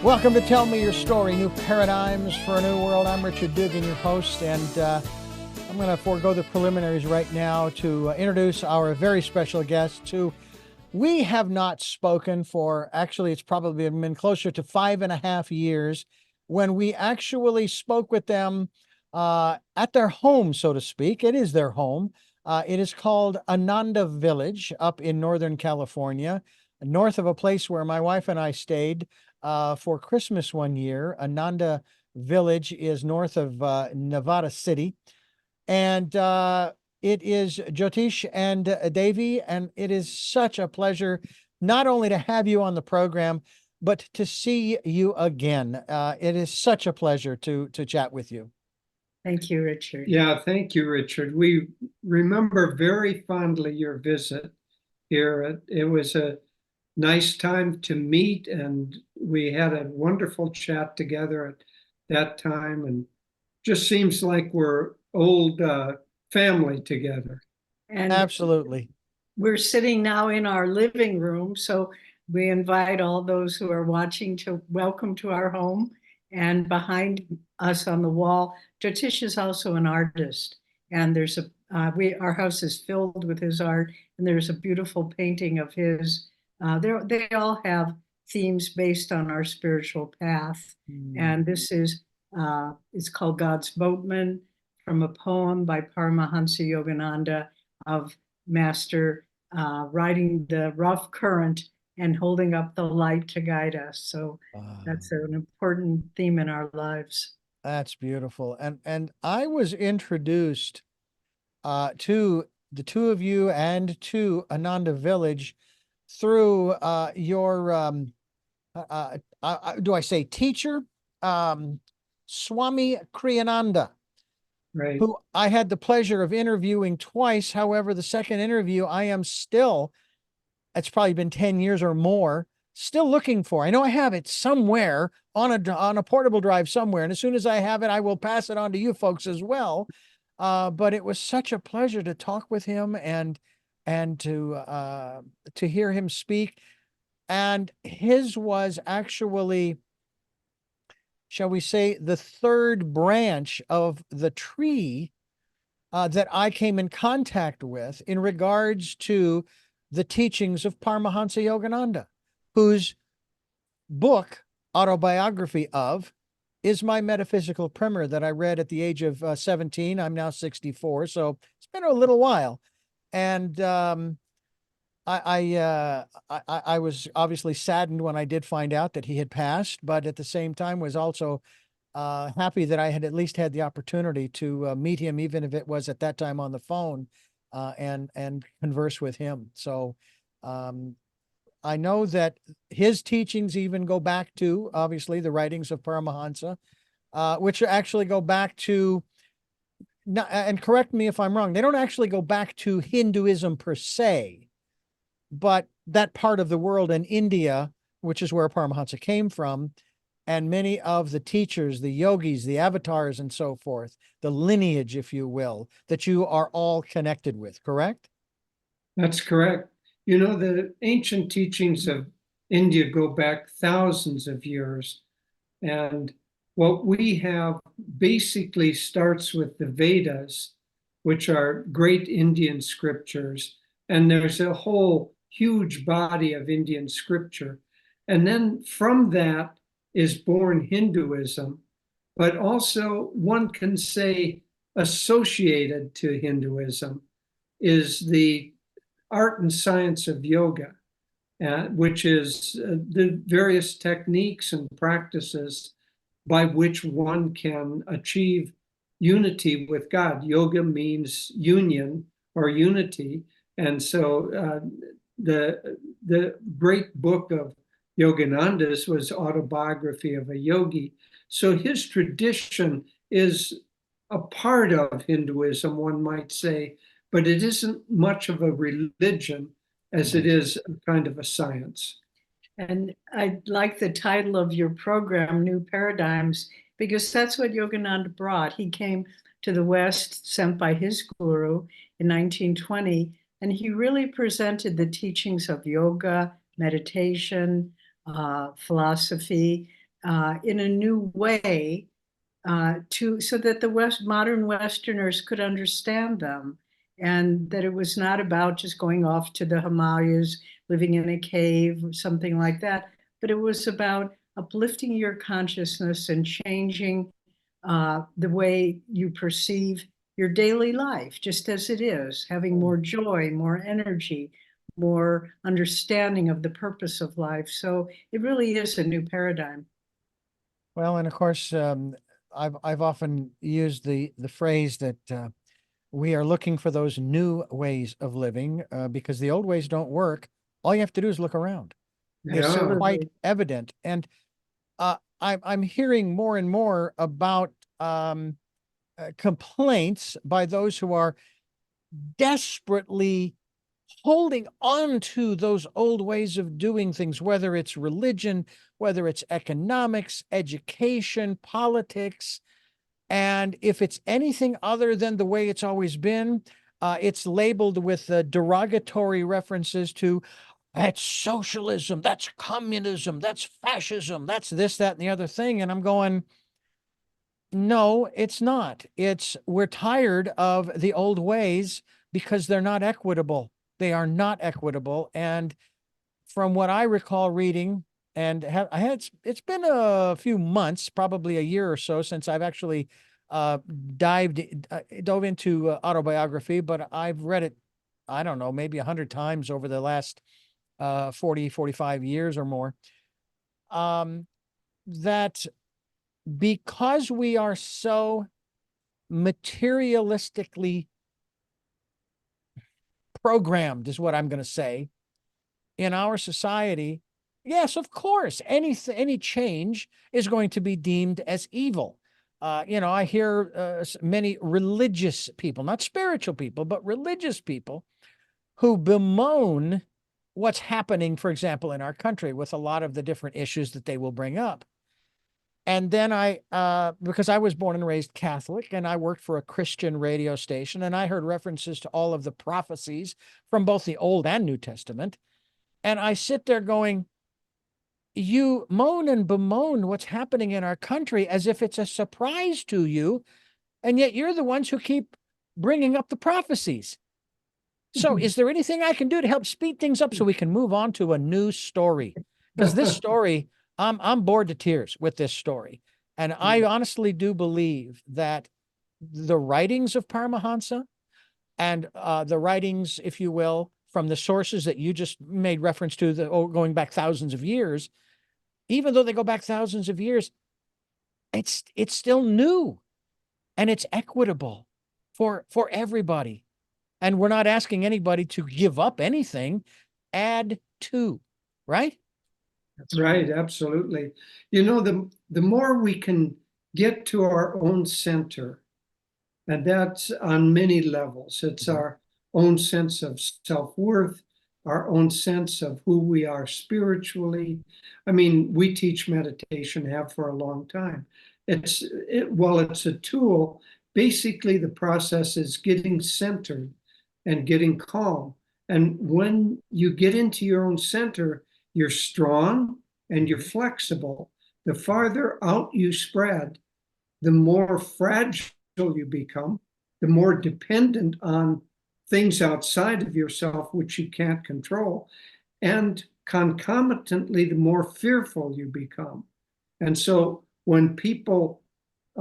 Welcome to Tell Me Your Story, New Paradigms for a New World. I'm Richard Dugan, your host, and I'm going to forego the preliminaries right now to introduce our very special guests who we have not spoken for, actually, it's probably been closer to 5.5 years when we actually spoke with them at their home, so to speak. It is their home. It is called Ananda Village up in Northern California, north of a place where my wife and I stayed for Christmas one year. Ananda Village is north of Nevada City. And it is Jyotish and Devi, and it is such a pleasure not only to have you on the program, but to see you again. It is such a pleasure to chat with you. Thank you, Richard. Yeah, thank you, Richard. We remember very fondly your visit here. It was a nice time to meet, and we had a wonderful chat together at that time, and just seems like we're old family together. And Absolutely. we're sitting now in our living room, so we invite all those who are watching to welcome to our home. And behind us on the wall, Jyotish is also an artist, and there's our house is filled with his art, and there's a beautiful painting of his. They all have themes based on our spiritual path, and this is it's called God's Boatman, from a poem by Paramhansa Yogananda of Master riding the rough current and holding up the light to guide us. So that's an important theme in our lives. That's beautiful. And I was introduced to the two of you and to Ananda Village through your do I say teacher, Swami Kriyananda, Right. who I had the pleasure of interviewing twice. However, the second interview, I am still, it's probably been 10 years or more, still looking for. I know I have it somewhere on a portable drive somewhere, and as soon as I have it, I will pass it on to you folks as well. But it was such a pleasure to talk with him and to hear him speak. And his was actually, shall we say, the third branch of the tree that I came in contact with in regards to the teachings of Paramhansa Yogananda, whose book, autobiography of, is my metaphysical primer that I read at the age of 17. I'm now 64, so it's been a little while. And I was obviously saddened when I did find out that he had passed, but at the same time was also happy that I had at least had the opportunity to meet him, even if it was at that time on the phone, and converse with him. So I know that his teachings even go back to, obviously, the writings of Paramahansa, which actually go back to, and correct me if I'm wrong, they don't actually go back to Hinduism per se, but that part of the world in India, which is where Paramahansa came from, and many of the teachers, the yogis, the avatars, and so forth, the lineage, if you will, that you are all connected with, correct? That's correct. You know, the ancient teachings of India go back thousands of years. And what we have basically starts with the Vedas, which are great Indian scriptures. And there's a whole huge body of Indian scripture. And then from that is born Hinduism, but also one can say associated to Hinduism is the art and science of yoga, which is the various techniques and practices by which one can achieve unity with God. Yoga means union or unity. And so the great book of Yogananda's was Autobiography of a Yogi. So his tradition is a part of Hinduism, one might say, but it isn't much of a religion as it is a kind of a science. And I like the title of your program, New Paradigms, because that's what Yogananda brought. He came to the West, sent by his guru in 1920, and he really presented the teachings of yoga, meditation, philosophy, in a new way so that the modern Westerners could understand them, and that it was not about just going off to the Himalayas, living in a cave or something like that, but it was about uplifting your consciousness and changing the way you perceive your daily life, just as it is, having more joy, more energy, more understanding of the purpose of life. So it really is a new paradigm. Well, and of course, I've often used the phrase that we are looking for those new ways of living because the old ways don't work. All you have to do is look around. It's Yeah. quite evident. And I'm hearing more and more about complaints by those who are desperately holding on to those old ways of doing things, whether it's religion, whether it's economics, education, politics. And if it's anything other than the way it's always been, it's labeled with derogatory references to that's socialism, that's communism, that's fascism, that's this, that, and the other thing. And I'm going, no, it's not. We're tired of the old ways because they're not equitable. They are not equitable. And from what I recall reading, and it's been a few months, probably a year or so since I've actually dove into autobiography, but I've read it, I don't know, maybe 100 times over the last 45 years or more. That because we are so materialistically programmed, is what I'm going to say, in our society, yes, of course, any change is going to be deemed as evil. I hear many religious people, not spiritual people, but religious people who bemoan what's happening, for example, in our country with a lot of the different issues that they will bring up. And then because I was born and raised Catholic and I worked for a Christian radio station, and I heard references to all of the prophecies from both the Old and New Testament. And I sit there going, you moan and bemoan what's happening in our country as if it's a surprise to you. And yet you're the ones who keep bringing up the prophecies. So is there anything I can do to help speed things up so we can move on to a new story? Because this story, I'm bored to tears with this story. And I honestly do believe that the writings of Paramahansa and the writings, if you will, from the sources that you just made reference to, going back thousands of years, even though they go back thousands of years, it's still new and it's equitable for everybody. And we're not asking anybody to give up anything, add to, right? That's right, absolutely. The more we can get to our own center, and that's on many levels. It's our own sense of self-worth, our own sense of who we are spiritually. I mean, we teach meditation, have for a long time. While it's a tool, basically the process is getting centered and getting calm. And when you get into your own center, you're strong and you're flexible. The farther out you spread, the more fragile you become, the more dependent on things outside of yourself, which you can't control. And concomitantly, the more fearful you become. And so when people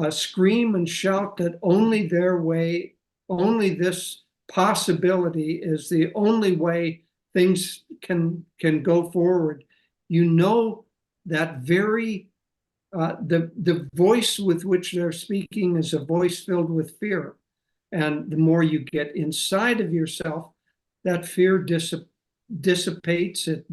scream and shout that only their way, only this possibility is the only way things can go forward, that very the voice with which they're speaking is a voice filled with fear. And the more you get inside of yourself, that fear dissipates, it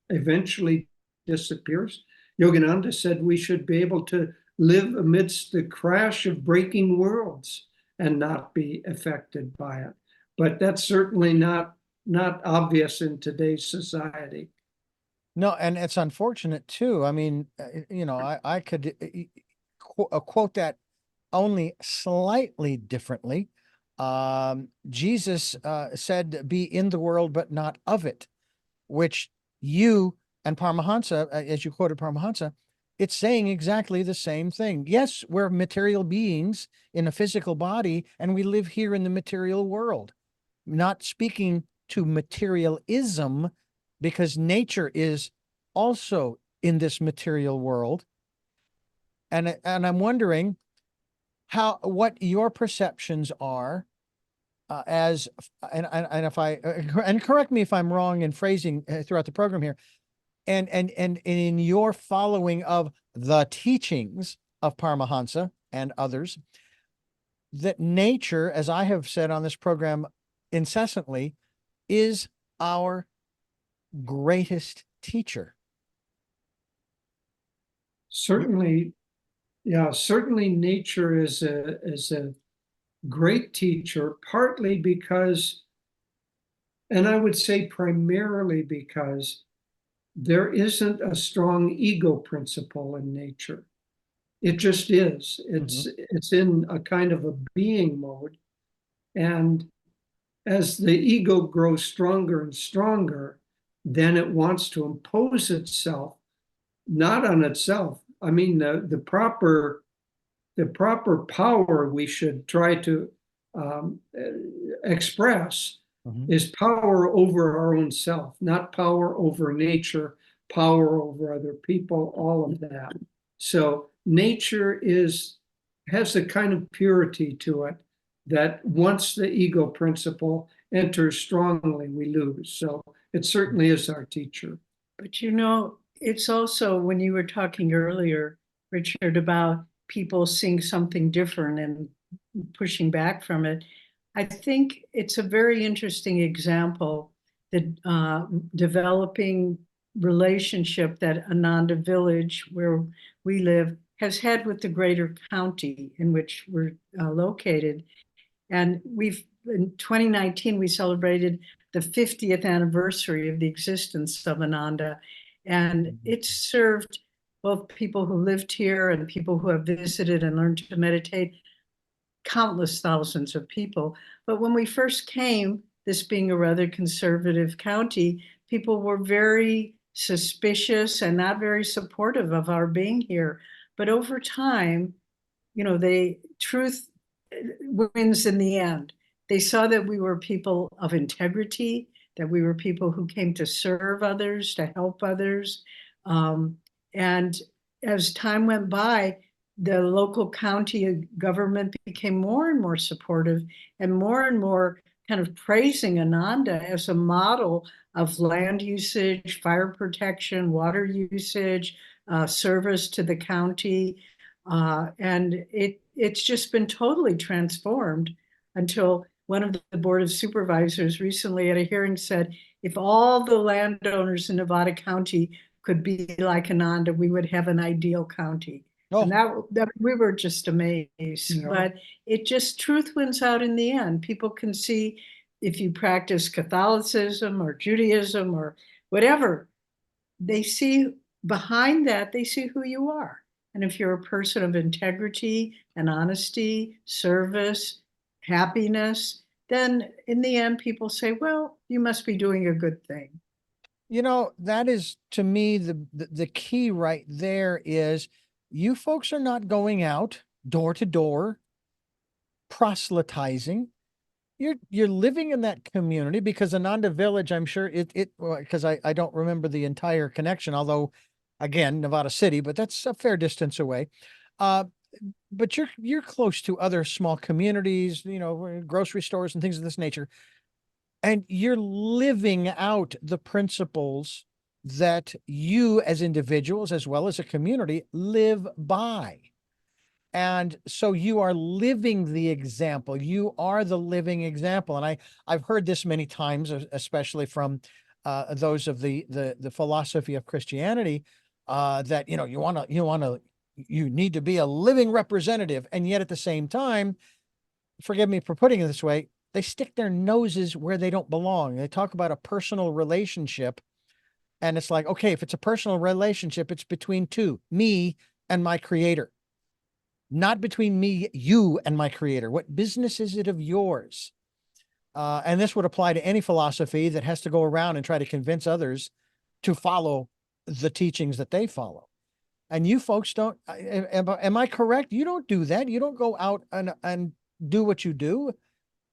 eventually disappears. Yogananda said we should be able to live amidst the crash of breaking worlds and not be affected by it. But that's certainly not obvious in today's society. No, and it's unfortunate too. I mean, I could quote that only slightly differently. Jesus said, be in the world, but not of it, which you and Paramahansa, as you quoted Paramahansa, it's saying exactly the same thing. Yes, we're material beings in a physical body, and we live here in the material world. Not speaking to materialism, because nature is also in this material world. And I'm wondering what your perceptions are, as and if I and correct me if I'm wrong in phrasing throughout the program here, and in your following of the teachings of Paramahansa and others, that nature, as I have said on this program incessantly, is our greatest teacher. Certainly, yeah, certainly nature is a great teacher, partly because, and I would say primarily because, there isn't a strong ego principle in nature. It just is. It's in a kind of a being mode. And as the ego grows stronger and stronger, then it wants to impose itself, not on itself. I mean, the proper power we should try to express is power over our own self, not power over nature, power over other people, all of that. So nature has a kind of purity to it that once the ego principle enters strongly, we lose. So it certainly is our teacher. But you know, it's also when you were talking earlier, Richard, about people seeing something different and pushing back from it. I think it's a very interesting example, the developing relationship that Ananda village, where we live, has had with the greater county in which we're located. And in 2019, we celebrated the 50th anniversary of the existence of Ananda. And it served both people who lived here and people who have visited and learned to meditate, countless thousands of people. But when we first came, this being a rather conservative county, people were very suspicious and not very supportive of our being here. But over time, you know, truth wins in the end. They saw that we were people of integrity, that we were people who came to serve others, to help others. And as time went by, the local county government became more and more supportive and more kind of praising Ananda as a model of land usage, fire protection, water usage, service to the county. And it's just been totally transformed until one of the board of supervisors recently at a hearing said, if all the landowners in Nevada County could be like Ananda, we would have an ideal county. Oh. And that we were just amazed. Yeah. But it just, truth wins out in the end. People can see if you practice Catholicism or Judaism or whatever, they see behind that, they see who you are. And if you're a person of integrity and honesty, service, happiness, then in the end, people say, well, you must be doing a good thing. You know, that is, to me, the key right there is you folks are not going out door to door proselytizing. You're living in that community, because Ananda Village, I'm sure because I don't remember the entire connection, although again, Nevada City, but that's a fair distance away. But you're close to other small communities, you know, grocery stores and things of this nature. And you're living out the principles that you as individuals, as well as a community, live by. And so you are living the example. You are the living example. And I've heard this many times, especially from those of the philosophy of Christianity, that, you know, you need to be a living representative. And yet at the same time, forgive me for putting it this way, they stick their noses where they don't belong. They talk about a personal relationship. And it's like, okay, if it's a personal relationship, it's between two, me and my creator. Not between me, you, and my creator. What business is it of yours? And this would apply to any philosophy that has to go around and try to convince others to follow the teachings that they follow. And you folks don't, am I correct? You don't do that. You don't go out and do what you do.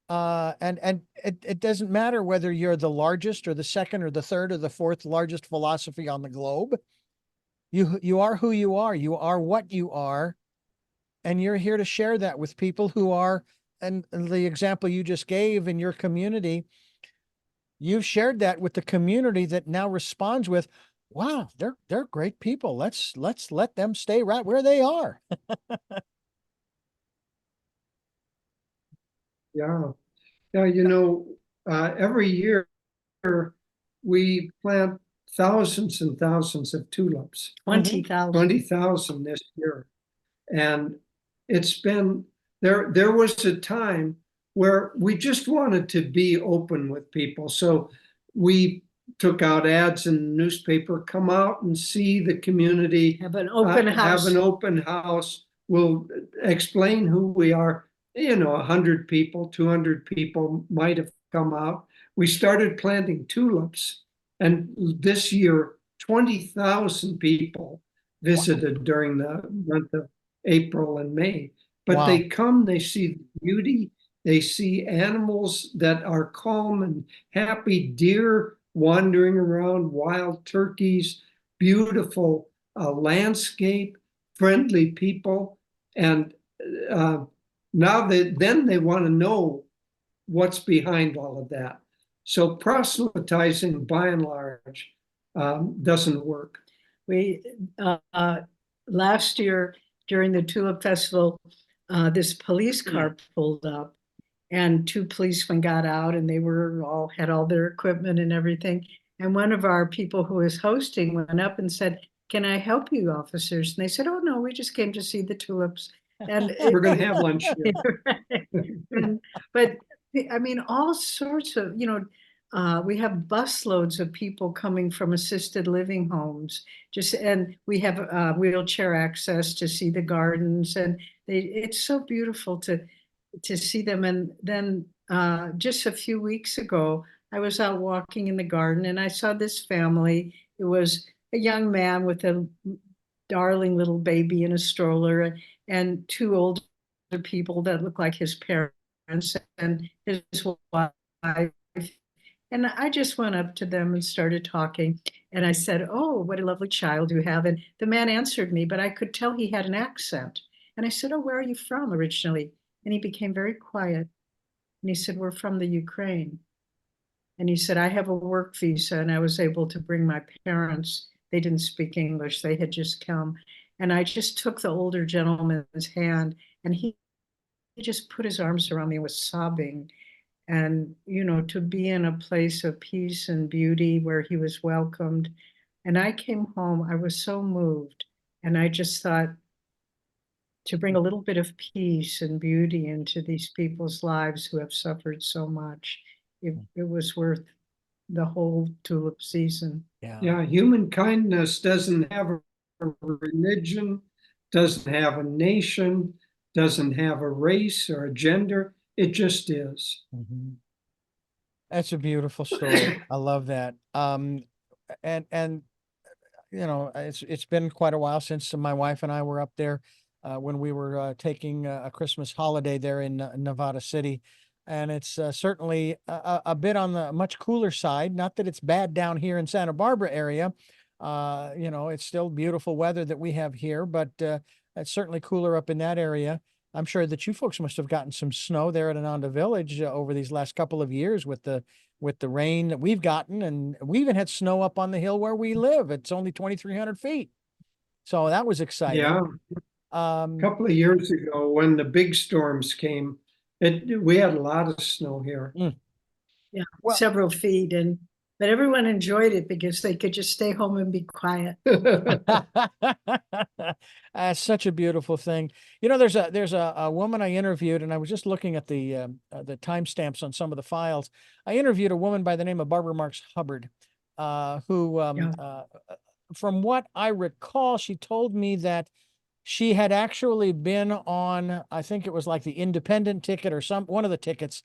And it doesn't matter whether you're the largest or the second or the third or the fourth largest philosophy on the globe. You are who you are. You are what you are. And you're here to share that with people who are, and the example you just gave in your community, you've shared that with the community that now responds with, wow, they're great people. Let's let them stay right where they are. Yeah. Yeah, every year we plant thousands and thousands of tulips. 20,000. 20,000 this year. And it's been there was a time where we just wanted to be open with people. So we took out ads in the newspaper, come out and see the community. Have an open house. Have an open house. We'll explain who we are. 100 people, 200 people might have come out. We started planting tulips. And this year, 20,000 people visited during the month of April and May. But Wow. they come, they see beauty, they see animals that are calm and happy, deer wandering around, wild turkeys, beautiful landscape, friendly people. And now then they want to know what's behind all of that. So proselytizing, by and large, doesn't work. We last year during the Tulip Festival, this police car pulled up, and two policemen got out, and they had all their equipment and everything. And one of our people who was hosting went up and said, "Can I help you, officers?" And they said, "Oh no, we just came to see the tulips." And we're going to have lunch here. But I mean, all sorts of, we have busloads of people coming from assisted living homes, and we have wheelchair access to see the gardens, and it's so beautiful to see them. And then just a few weeks ago, I was out walking in the garden and I saw this family. It was a young man with a darling little baby in a stroller, and two older people that look like his parents and his wife. And I just went up to them and started talking. And I said, "Oh, what a lovely child you have." And the man answered me, but I could tell he had an accent. And I said, "Oh, where are you from originally?" And he became very quiet. And he said, "We're from the Ukraine." And he said, "I have a work visa and I was able to bring my parents. They didn't speak English. They had just come." And I just took the older gentleman's hand, and he just put his arms around me and was sobbing. And, to be in a place of peace and beauty where he was welcomed. And I came home, I was so moved. And I just thought, to bring a little bit of peace and beauty into these people's lives who have suffered so much, it was worth the whole tulip season. Yeah, human kindness doesn't have a religion, doesn't have a nation, doesn't have a race or a gender. It just is. Mm-hmm. That's a beautiful story. I love that. And it's been quite a while since my wife and I were up there when we were taking a Christmas holiday there in Nevada City. And it's certainly a bit on the much cooler side. Not that it's bad down here in Santa Barbara area. It's still beautiful weather that we have here, but it's certainly cooler up in that area. I'm sure that you folks must have gotten some snow there at Ananda Village over these last couple of years with the rain that we've gotten, and we even had snow up on the hill where we live. It's only 2,300 feet, so that was exciting. Yeah, a couple of years ago when the big storms came, we had a lot of snow here. Yeah, several feet, but everyone enjoyed it because they could just stay home and be quiet. Such a beautiful thing. There's a woman I interviewed, and I was just looking at the timestamps on some of the files. I interviewed a woman by the name of Barbara Marks Hubbard, who, from what I recall, she told me that she had actually been on, I think it was like the independent ticket or one of the tickets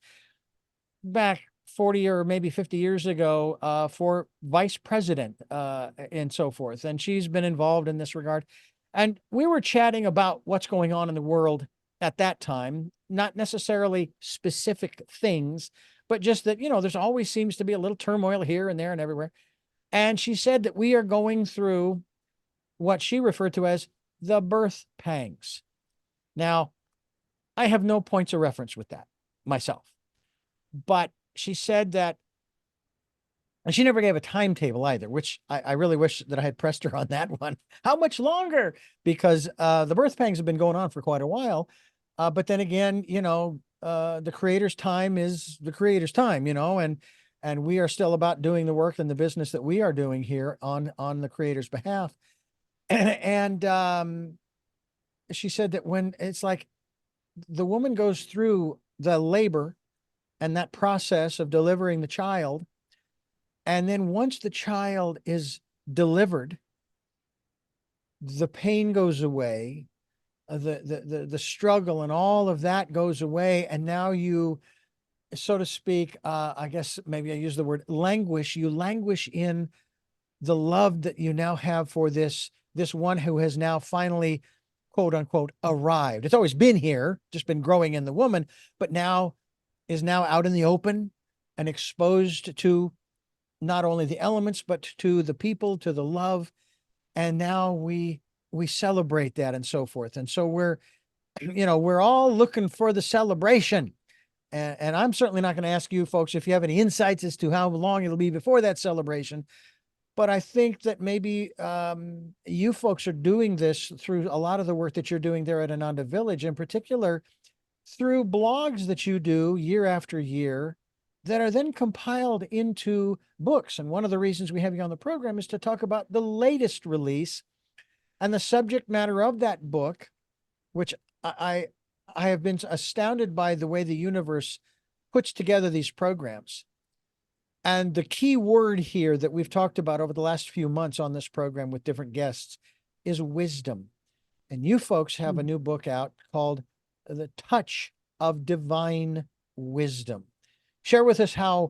back 40 or maybe 50 years ago for vice president and so forth. And she's been involved in this regard. And we were chatting about what's going on in the world at that time, not necessarily specific things, but just that, there's always seems to be a little turmoil here and there and everywhere. And she said that we are going through what she referred to as the birth pangs. Now, I have no points of reference with that myself, but she said that, and she never gave a timetable either, which I really wish that I had pressed her on that one. How much longer? Because the birth pangs have been going on for quite a while. But then again, the creator's time is the creator's time, and we are still about doing the work and the business that we are doing here on the creator's behalf. And she said that when it's like the woman goes through the labor and that process of delivering the child, and then once the child is delivered, the pain goes away, the struggle and all of that goes away. And now you, so to speak, I guess maybe I use the word languish. You languish in the love that you now have for this one who has now finally, quote unquote, arrived. It's always been here, just been growing in the woman, but now is now out in the open and exposed to not only the elements, but to the people, to the love. And now we celebrate that and so forth. And so we're all looking for the celebration. And I'm certainly not going to ask you folks if you have any insights as to how long it'll be before that celebration. But I think that maybe you folks are doing this through a lot of the work that you're doing there at Ananda Village, in particular, through blogs that you do year after year that are then compiled into books. And one of the reasons we have you on the program is to talk about the latest release and the subject matter of that book, which I have been astounded by the way the universe puts together these programs. And the key word here that we've talked about over the last few months on this program with different guests is wisdom. And you folks have a new book out called The Touch of Divine Wisdom. Share with us how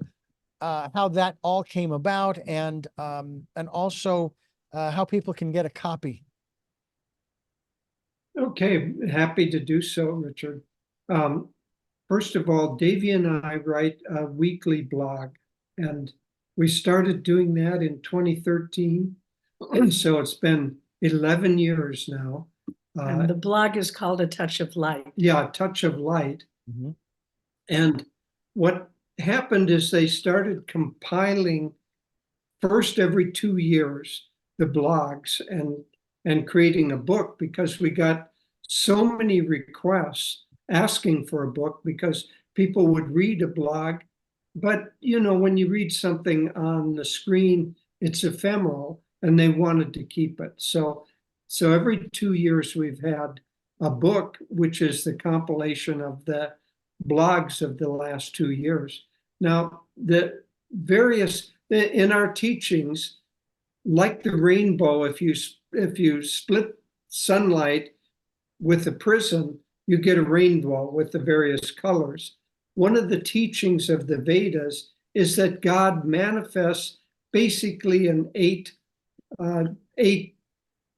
that all came about, and also how people can get a copy. Okay, happy to do so, Richard. First of all, Devi and I write a weekly blog, and we started doing that in 2013. And so it's been 11 years now. And the blog is called A Touch of Light. Yeah, A Touch of Light. Mm-hmm. And what happened is they started compiling first every 2 years the blogs and creating a book, because we got so many requests asking for a book because people would read a blog. But, when you read something on the screen, it's ephemeral and they wanted to keep it. So every 2 years we've had a book, which is the compilation of the blogs of the last 2 years. Now, in our teachings, like the rainbow, if you split sunlight with a prism, you get a rainbow with the various colors. One of the teachings of the Vedas is that God manifests basically in eight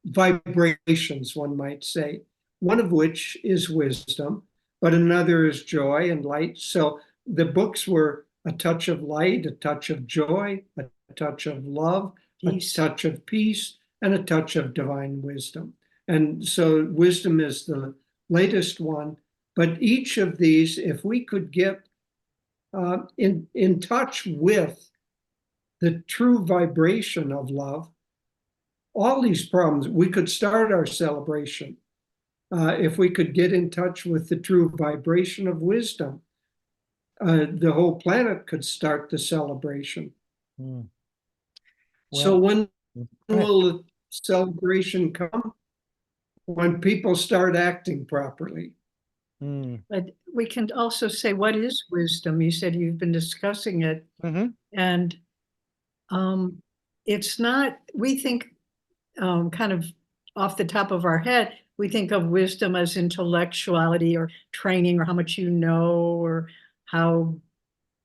vibrations, one might say, one of which is wisdom, but another is joy and light. So the books were a touch of light, a touch of joy, a touch of love, peace. A touch of peace, and a touch of divine wisdom. And so wisdom is the latest one. But each of these, if we could get in touch with the true vibration of love, all these problems, we could start our celebration. If we could get in touch with the true vibration of wisdom, the whole planet could start the celebration. Well, so when will the celebration come? When people start acting properly. But we can also say, what is wisdom? You said you've been discussing it. Mm-hmm. And it's not, we think kind of off the top of our head, we think of wisdom as intellectuality or training or how much you know or how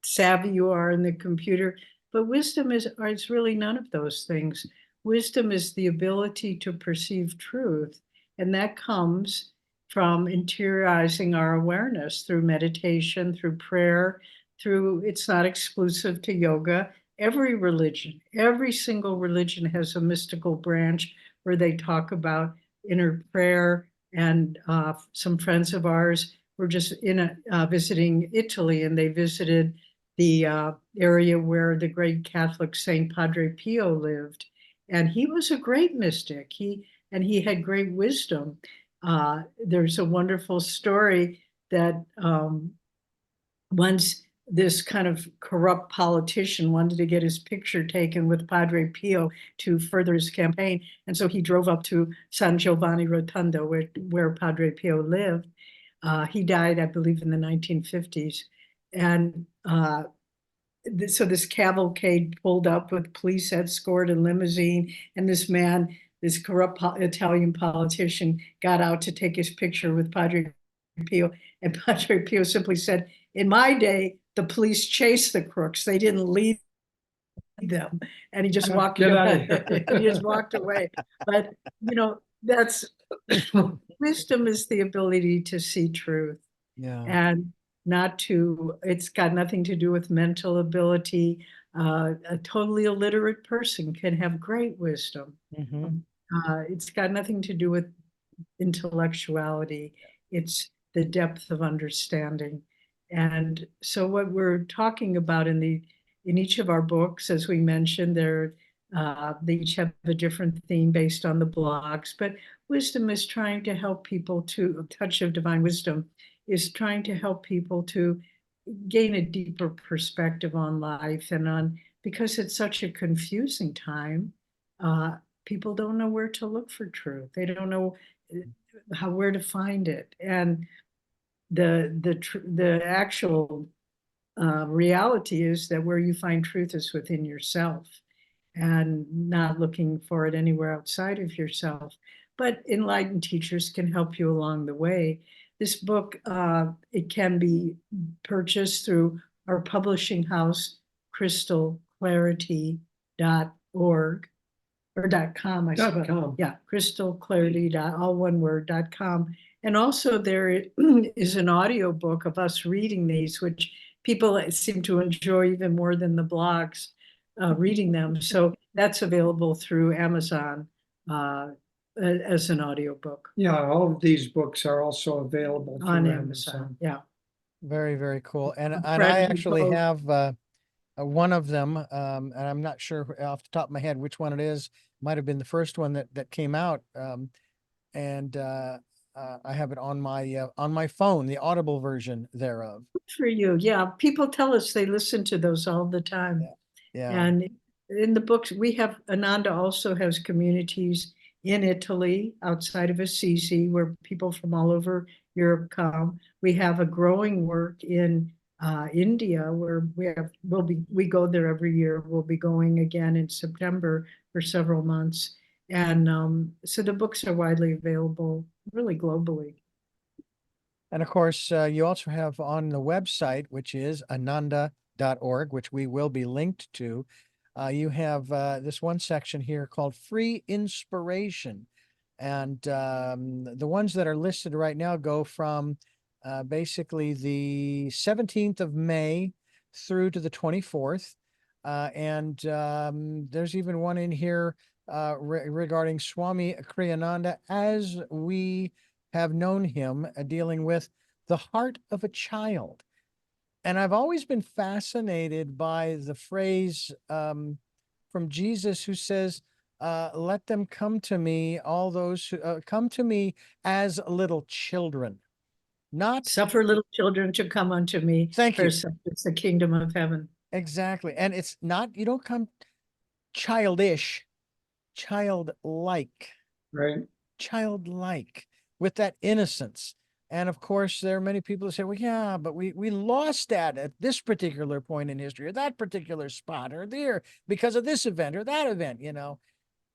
savvy you are in the computer. But wisdom is really none of those things. Wisdom is the ability to perceive truth And that comes from interiorizing our awareness through meditation, through prayer, through, it's not exclusive to yoga. Every religion, every single religion has a mystical branch where they talk about inner prayer. And some friends of ours were just visiting Italy, and they visited the area where the great Catholic Saint Padre Pio lived. And he was a great mystic. He had great wisdom. There's a wonderful story that once this kind of corrupt politician wanted to get his picture taken with Padre Pio to further his campaign. And so he drove up to San Giovanni Rotondo, where Padre Pio lived. He died, I believe, in the 1950s. And so this cavalcade pulled up with police escort and limousine, and this man, this corrupt Italian politician, got out to take his picture with Padre Pio, and Padre Pio simply said, "In my day, the police chased the crooks; they didn't lead them." And he just walked away. He just walked away. But that's wisdom is the ability to see truth. Yeah. And it's got nothing to do with mental ability. A totally illiterate person can have great wisdom. Mhm. It's got nothing to do with intellectuality. It's the depth of understanding. And so what we're talking about in each of our books, as we mentioned, they each have a different theme based on the blogs, but wisdom is trying to help people to, a touch of divine wisdom is trying to help people to gain a deeper perspective on life because it's such a confusing time. People don't know where to look for truth. They don't know where to find it. And the actual reality is that where you find truth is within yourself, and not looking for it anywhere outside of yourself. But enlightened teachers can help you along the way. This book, it can be purchased through our publishing house, crystalclarity.org or .com, I suppose. .com. Yeah, crystalclarity, all one word, .com. And also there is an audio book of us reading these, which people seem to enjoy even more than the blogs, reading them. So that's available through Amazon as an audiobook. Yeah, all of these books are also available On through Amazon. Yeah. Very, very cool. And I Fred, actually both. have one of them, and I'm not sure off the top of my head which one it is. Might have been the first one that came out, and I have it on my phone, the Audible version thereof. Good for you. Yeah, people tell us they listen to those all the time. Yeah. And in the books, Ananda also has communities in Italy, outside of Assisi, where people from all over Europe come. We have a growing work in India, where we go there every year. We'll be going again in September for several months. And so the books are widely available, really globally. And of course, you also have on the website, which is ananda.org, which we will be linked to. You have this one section here called Free Inspiration. And the ones that are listed right now go from basically the 17th of May through to the 24th. And there's even one in here regarding Swami Kriyananda as we have known him, dealing with the heart of a child. And I've always been fascinated by the phrase from Jesus who says, let them come to me, all those who come to me as little children. Not suffer little children to come unto me. Thank you. It's the kingdom of heaven. Exactly. And it's not, you don't come childish, childlike. Right. Childlike, with that innocence. And of course, there are many people who say, well, yeah, but we lost that at this particular point in history, or that particular spot, or there, because of this event or that event,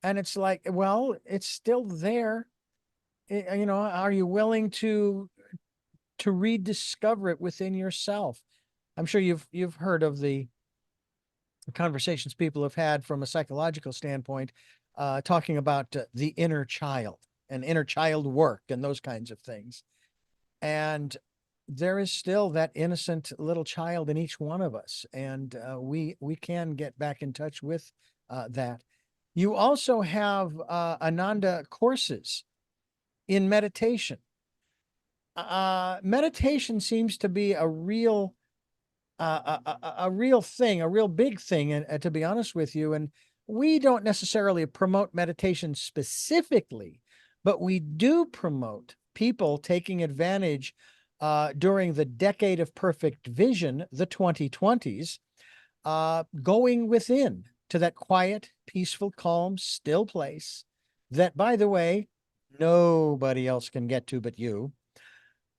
And it's like, well, it's still there. Are you willing to rediscover it within yourself? I'm sure you've heard of the conversations people have had from a psychological standpoint, talking about the inner child. and inner child work and those kinds of things. And there is still that innocent little child in each one of us. And we can get back in touch with that. You also have Ananda courses in meditation. Meditation seems to be a real thing, a real big thing, and to be honest with you. And we don't necessarily promote meditation specifically, but we do promote people taking advantage during the decade of perfect vision, the 2020s, going within to that quiet, peaceful, calm, still place that, by the way, nobody else can get to but you,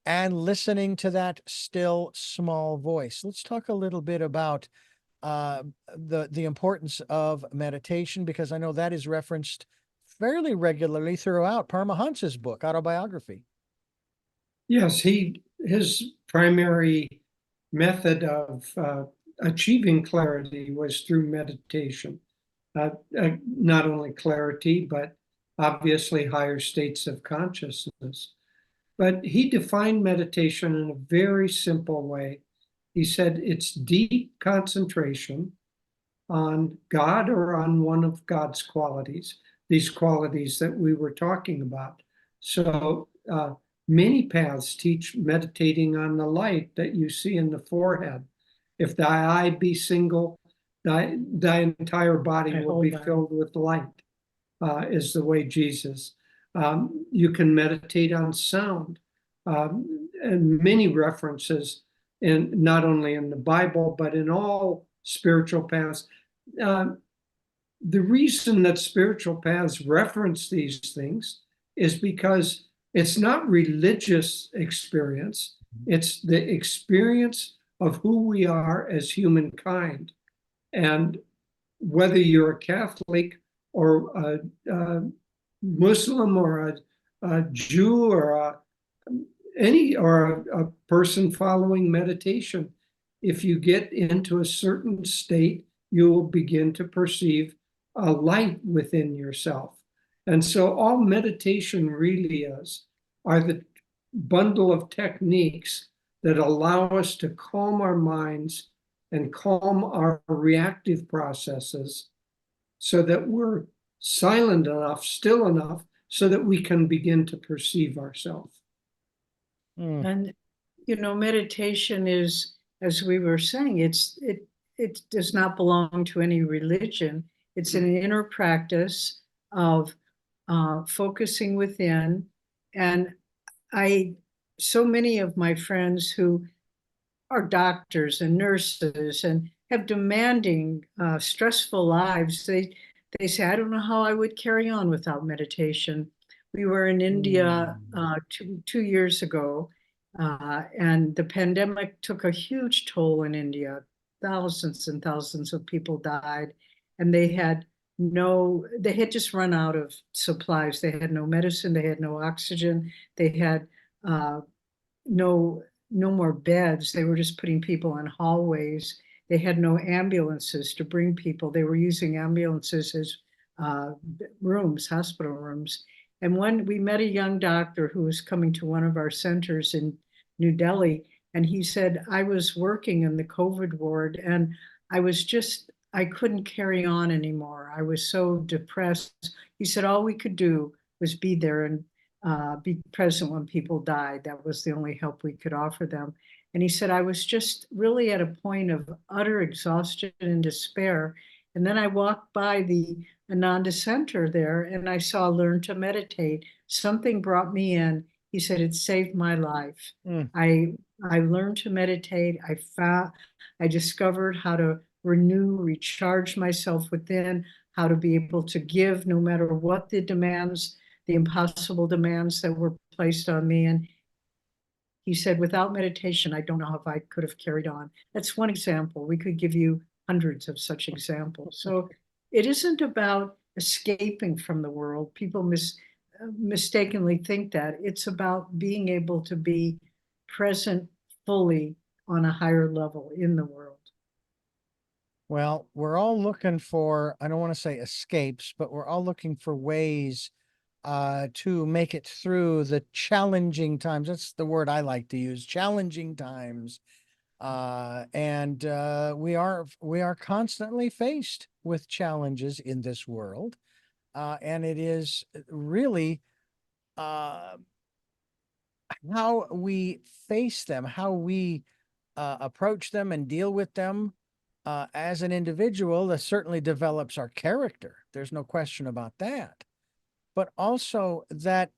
and listening to that still small voice. Let's talk a little bit about the importance of meditation, because I know that is referenced fairly regularly throughout Paramahansa's book, autobiography. Yes, his primary method of achieving clarity was through meditation. Not only clarity, but obviously higher states of consciousness. But he defined meditation in a very simple way. He said it's deep concentration on God or on one of God's qualities, these qualities that we were talking about. So many paths teach meditating on the light that you see in the forehead. If thy eye be single, thy entire body will be filled with light, is the way Jesus. You can meditate on sound, and many references, not only in the Bible, but in all spiritual paths. The reason that spiritual paths reference these things is because it's not religious experience. It's the experience of who we are as humankind. And whether you're a Catholic or a Muslim or a Jew or a person following meditation, if you get into a certain state, you will begin to perceive a light within yourself. And so all meditation really are the bundle of techniques that allow us to calm our minds and calm our reactive processes so that we're silent enough, still enough, so that we can begin to perceive ourselves. And, meditation is, as we were saying, it does not belong to any religion. It's an inner practice of focusing within. And so many of my friends who are doctors and nurses and have demanding, stressful lives, they say, I don't know how I would carry on without meditation. We were in India 2 years ago, and the pandemic took a huge toll in India. Thousands and thousands of people died, and they had just run out of supplies. They had no medicine, they had no oxygen, they had no more beds. They were just putting people in hallways. They had no ambulances to bring people. They were using ambulances as rooms, hospital rooms. And when we met a young doctor who was coming to one of our centers in New Delhi, and he said, I was working in the COVID ward and I couldn't carry on anymore. I was so depressed. He said, all we could do was be there and be present when people died. That was the only help we could offer them. And he said, I was just really at a point of utter exhaustion and despair. And then I walked by the Ananda Center there and I saw Learn to Meditate. Something brought me in. He said, it saved my life. I learned to meditate. I discovered how to renew, recharge myself within, how to be able to give no matter what the demands, the impossible demands that were placed on me. And he said, without meditation, I don't know if I could have carried on. That's one example. We could give you hundreds of such examples. So it isn't about escaping from the world. People mistakenly think that. It's about being able to be present fully on a higher level in the world. Well, we're all looking for, I don't want to say escapes, but we're all looking for ways to make it through the challenging times. That's the word I like to use, challenging times. And we are constantly faced with challenges in this world. And it is really how we face them, how we approach them and deal with them as an individual, that certainly develops our character. There's no question about that. But also that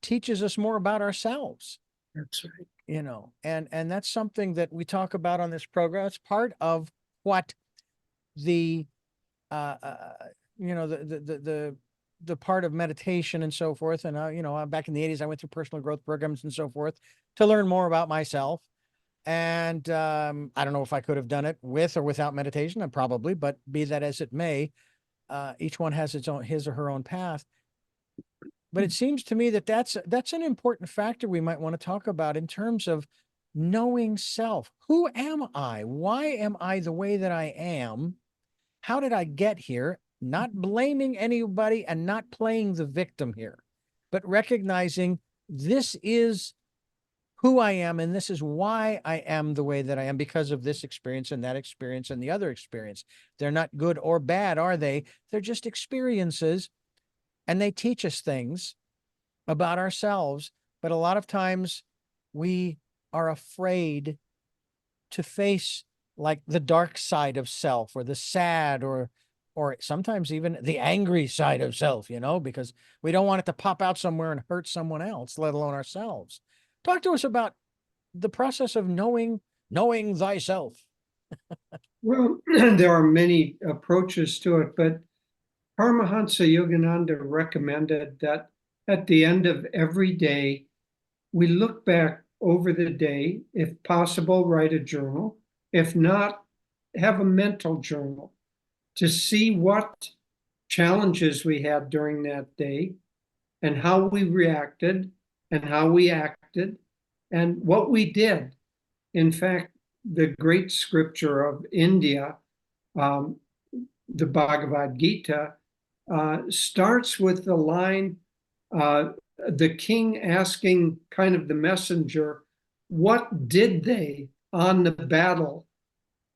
teaches us more about ourselves. That's right. You know, and that's something that we talk about on this program. It's part of what the you know, the part of meditation and so forth. And you know, back in the 80s, I went through personal growth programs and so forth to learn more about myself. And I don't know if I could have done it with or without meditation, probably, but be that as it may, each one has his or her own path. But it seems to me that that's an important factor we might want to talk about in terms of knowing self. Who am I? Why am I the way that I am? How did I get here? Not blaming anybody and not playing the victim here, but recognizing this is who I am and this is why I am the way that I am, because of this experience and that experience and the other experience. They're not good or bad, are they? They're just experiences. And they teach us things about ourselves, but a lot of times we are afraid to face like the dark side of self, or the sad, or sometimes even the angry side of self, you know, because we don't want it to pop out somewhere and hurt someone else, let alone ourselves. Talk to us about the process of knowing thyself. Well, there are many approaches to it, but Paramhansa Yogananda recommended that at the end of every day, we look back over the day. If possible, write a journal. If not, have a mental journal to see what challenges we had during that day and how we reacted and how we acted and what we did. In fact, the great scripture of India, the Bhagavad Gita, starts with the line, the king asking kind of the messenger, what did they on the battle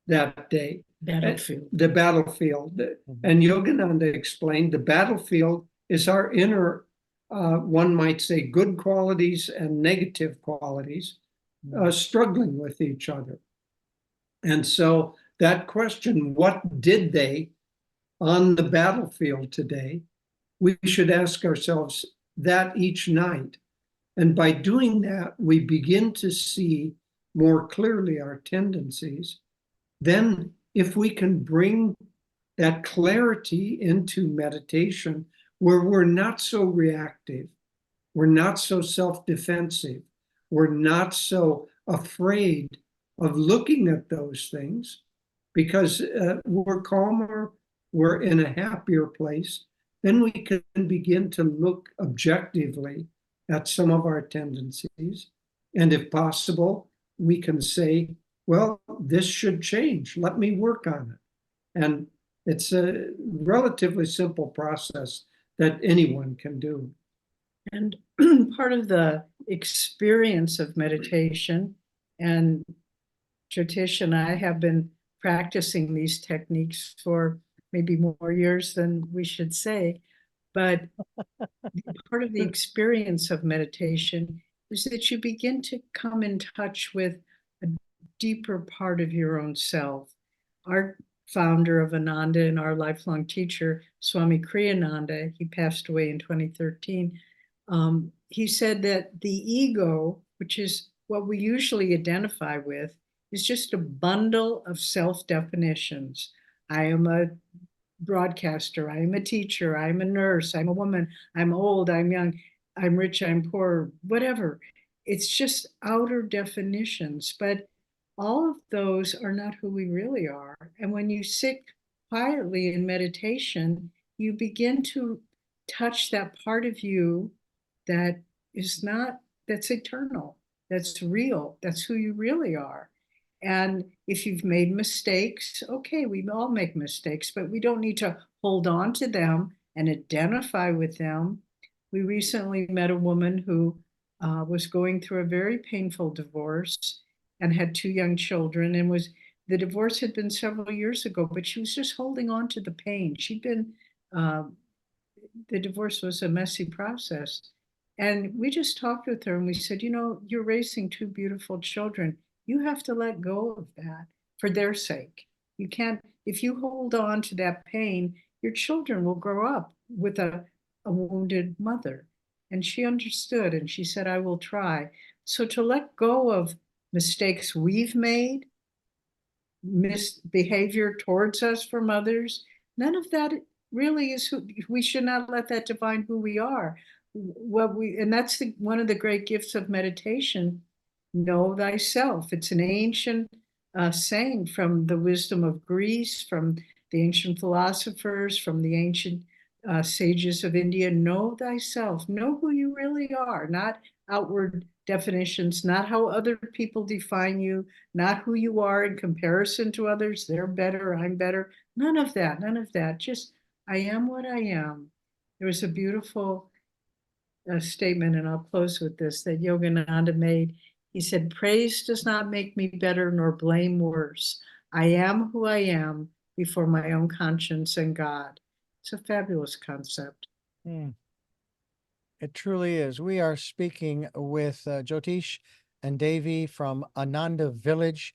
that day? Battlefield. The battlefield. And Yogananda explained the battlefield is our inner, one might say, good qualities and negative qualities struggling with each other. And so that question, what did they on the battlefield today, we should ask ourselves that each night. And by doing that, we begin to see more clearly our tendencies. Then, if we can bring that clarity into meditation, where we're not so reactive, we're not so self-defensive, we're not so afraid of looking at those things, because we're calmer, we're in a happier place, then we can begin to look objectively at some of our tendencies. And if possible, we can say, well, this should change. Let me work on it. And it's a relatively simple process that anyone can do. And part of the experience of meditation, and Jyotish and I have been practicing these techniques for maybe more years than we should say, but part of the experience of meditation is that you begin to come in touch with a deeper part of your own self. Our founder of Ananda and our lifelong teacher, Swami Kriyananda, he passed away in 2013. He said that the ego, which is what we usually identify with, is just a bundle of self-definitions. I am a broadcaster, I am a teacher, I'm a nurse, I'm a woman, I'm old, I'm young, I'm rich, I'm poor, whatever. It's just outer definitions, but all of those are not who we really are. And when you sit quietly in meditation, you begin to touch that part of you that is not, that's eternal, that's real, that's who you really are. And if you've made mistakes, okay, we all make mistakes, but we don't need to hold on to them and identify with them. We recently met a woman who was going through a very painful divorce and had two young children, and the divorce had been several years ago, but she was just holding on to the pain. Uh, the divorce was a messy process. And we just talked with her and we said, you're raising two beautiful children. You have to let go of that for their sake. You can't, if you hold on to that pain, your children will grow up with a wounded mother. And she understood and she said, I will try. So to let go of mistakes we've made, misbehavior towards us from others, none of that really is who we should not let that define who we are. And that's one of the great gifts of meditation. Know thyself. It's an ancient saying from the wisdom of Greece, from the ancient philosophers, from the ancient sages of India. Know thyself. Know who you really are, not outward definitions, not how other people define you, not who you are in comparison to others. They're better, I'm better. None of that, none of that. Just, I am what I am. There was a beautiful statement, and I'll close with this, that Yogananda made. He said, praise does not make me better nor blame worse. I am who I am before my own conscience and God. It's a fabulous concept. It truly is. We are speaking with Jyotish and Devi from Ananda Village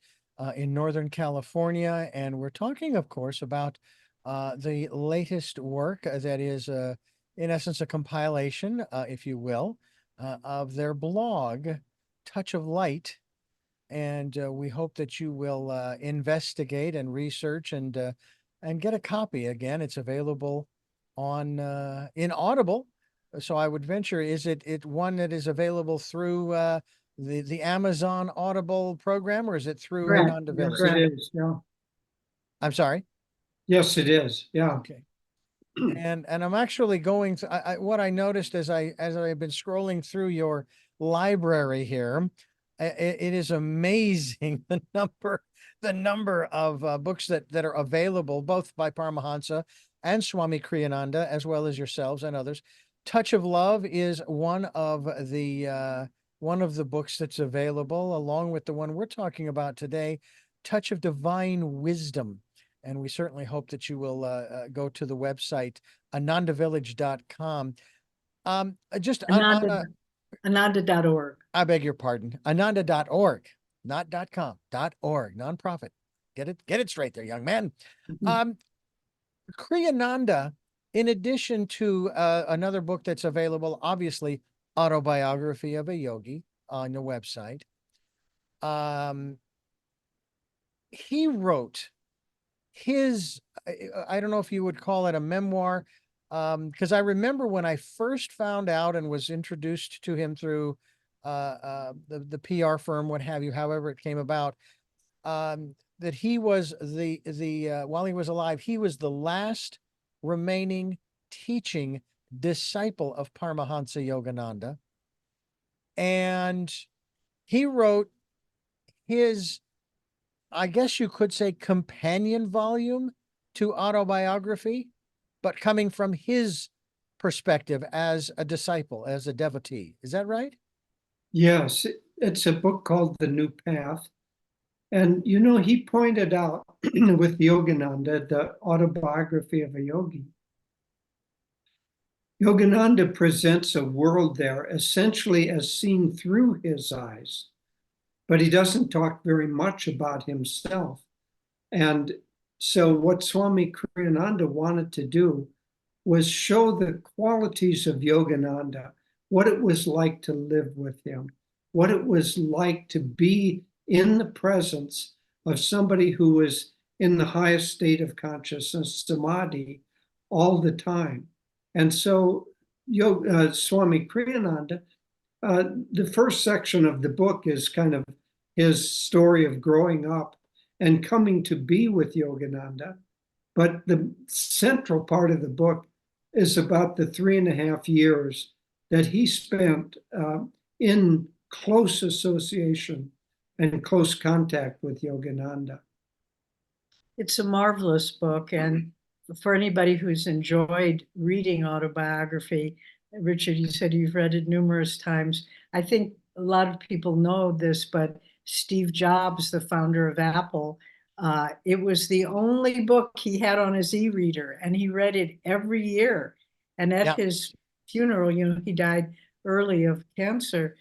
in Northern California. And we're talking, of course, about the latest work that is, in essence, a compilation, if you will, of their blog, Touch of Light. And we hope that you will investigate and research and get a copy. Again, it's available on in Audible. So I would venture, is it one that is available through the Amazon Audible program, or is it through Correct. Ananda Yes, Village? it is. Yeah. I'm sorry. Yes, it is. Yeah. Okay. And I'm actually going to, what I noticed as I've been scrolling through your library here, it is amazing the number of books that are available, both by Paramhansa and Swami Kriyananda, as well as yourselves and others. Touch of Love is one of the books that's available, along with the one we're talking about today, Touch of Divine Wisdom. And we certainly hope that you will go to the website, anandavillage.com. Just Ananda, Ananda.org. I beg your pardon, ananda.org, not .com, .org, nonprofit. Get it straight there, young man. Kriyananda, in addition to another book that's available, obviously, Autobiography of a Yogi on the website. He wrote his, I don't know if you would call it a memoir, because I remember when I first found out and was introduced to him through the PR firm, what have you, however it came about, that he was while he was alive, he was the last remaining teaching disciple of Paramhansa Yogananda. And he wrote his, I guess you could say, companion volume to Autobiography, but coming from his perspective as a disciple, as a devotee. Is that right? Yes, it's a book called The New Path. And, he pointed out with Yogananda, the autobiography of a yogi, Yogananda presents a world there essentially as seen through his eyes, but he doesn't talk very much about himself. And so what Swami Kriyananda wanted to do was show the qualities of Yogananda, what it was like to live with him, what it was like to be in the presence of somebody who was in the highest state of consciousness, samadhi, all the time. And so Swami Kriyananda, the first section of the book is kind of his story of growing up and coming to be with Yogananda. But the central part of the book is about the 3.5 years that he spent in close association and close contact with Yogananda. It's a marvelous book. And for anybody who's enjoyed reading autobiography, Richard, you said you've read it numerous times. I think a lot of people know this, but Steve Jobs, the founder of Apple, it was the only book he had on his e-reader, and he read it every year. And at Yeah. his funeral, he died early of cancer.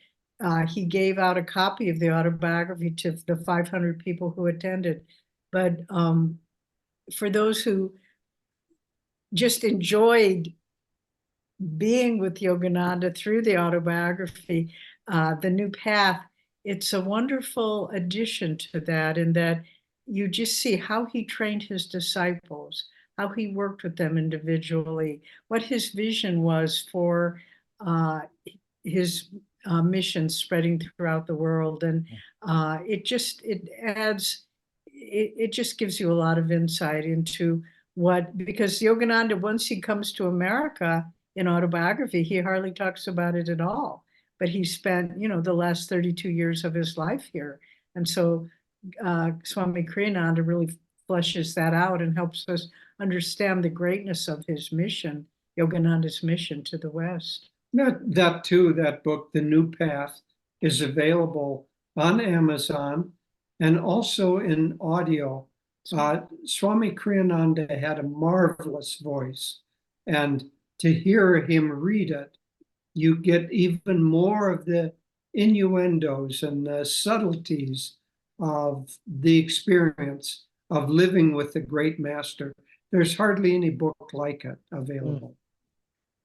He gave out a copy of the autobiography to the 500 people who attended. But for those who just enjoyed being with Yogananda through the autobiography, The New Path, it's a wonderful addition to that, in that you just see how he trained his disciples, how he worked with them individually, what his vision was for his mission spreading throughout the world. And it just gives you a lot of insight into because Yogananda, once he comes to America, in autobiography, he hardly talks about it at all. But he spent, the last 32 years of his life here. And so Swami Kriyananda really fleshes that out and helps us understand the greatness of his mission, Yogananda's mission to the West. That book, The New Path, is available on Amazon and also in audio. Swami Kriyananda had a marvelous voice, and to hear him read it, you get even more of the innuendos and the subtleties of the experience of living with the great master. There's hardly any book like it available.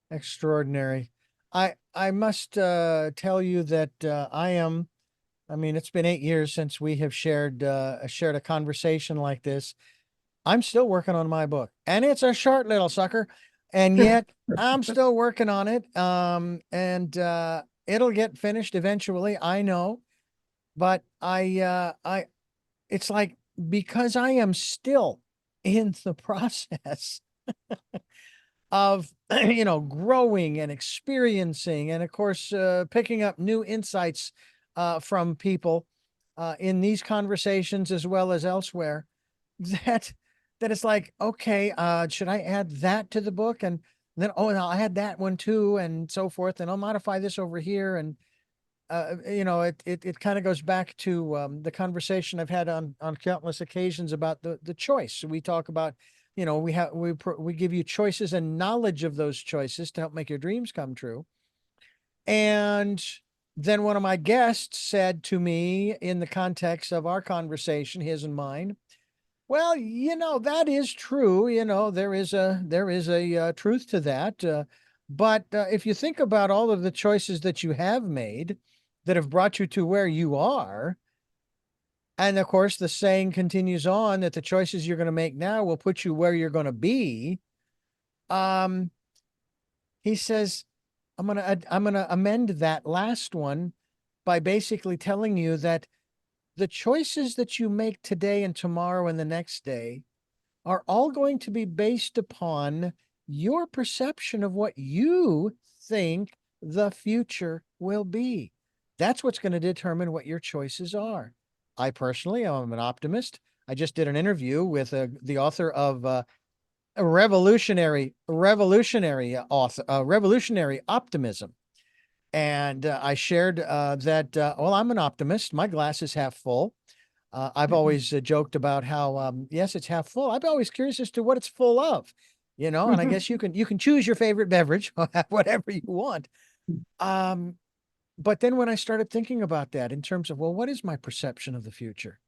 Extraordinary. I must tell you that it's been 8 years since we have shared a conversation like this. I'm still working on my book, and it's a short little sucker, and yet I'm still working on it. And it'll get finished eventually, I know, but it's like, because I am still in the process of, growing and experiencing, and of course, picking up new insights from people in these conversations as well as elsewhere, that it's like, okay, should I add that to the book? And then, and I'll add that one too, and so forth, and I'll modify this over here. And it kind of goes back to the conversation I've had on countless occasions about the choice. We talk about, we give you choices and knowledge of those choices to help make your dreams come true. And then one of my guests said to me, in the context of our conversation, his and mine, well, that is true. There is a truth to that. But if you think about all of the choices that you have made that have brought you to where you are, and of course, the saying continues on that the choices you're going to make now will put you where you're going to be. He says, I'm gonna amend that last one by basically telling you that the choices that you make today and tomorrow and the next day are all going to be based upon your perception of what you think the future will be. That's what's going to determine what your choices are. I personally am an optimist. I just did an interview with the author of a revolutionary optimism. And I shared that, I'm an optimist. My glass is half full. I've always joked about how, yes, it's half full. I'm always curious as to what it's full of, and I guess you can choose your favorite beverage, whatever you want. But then when I started thinking about that in terms of, well, what is my perception of the future?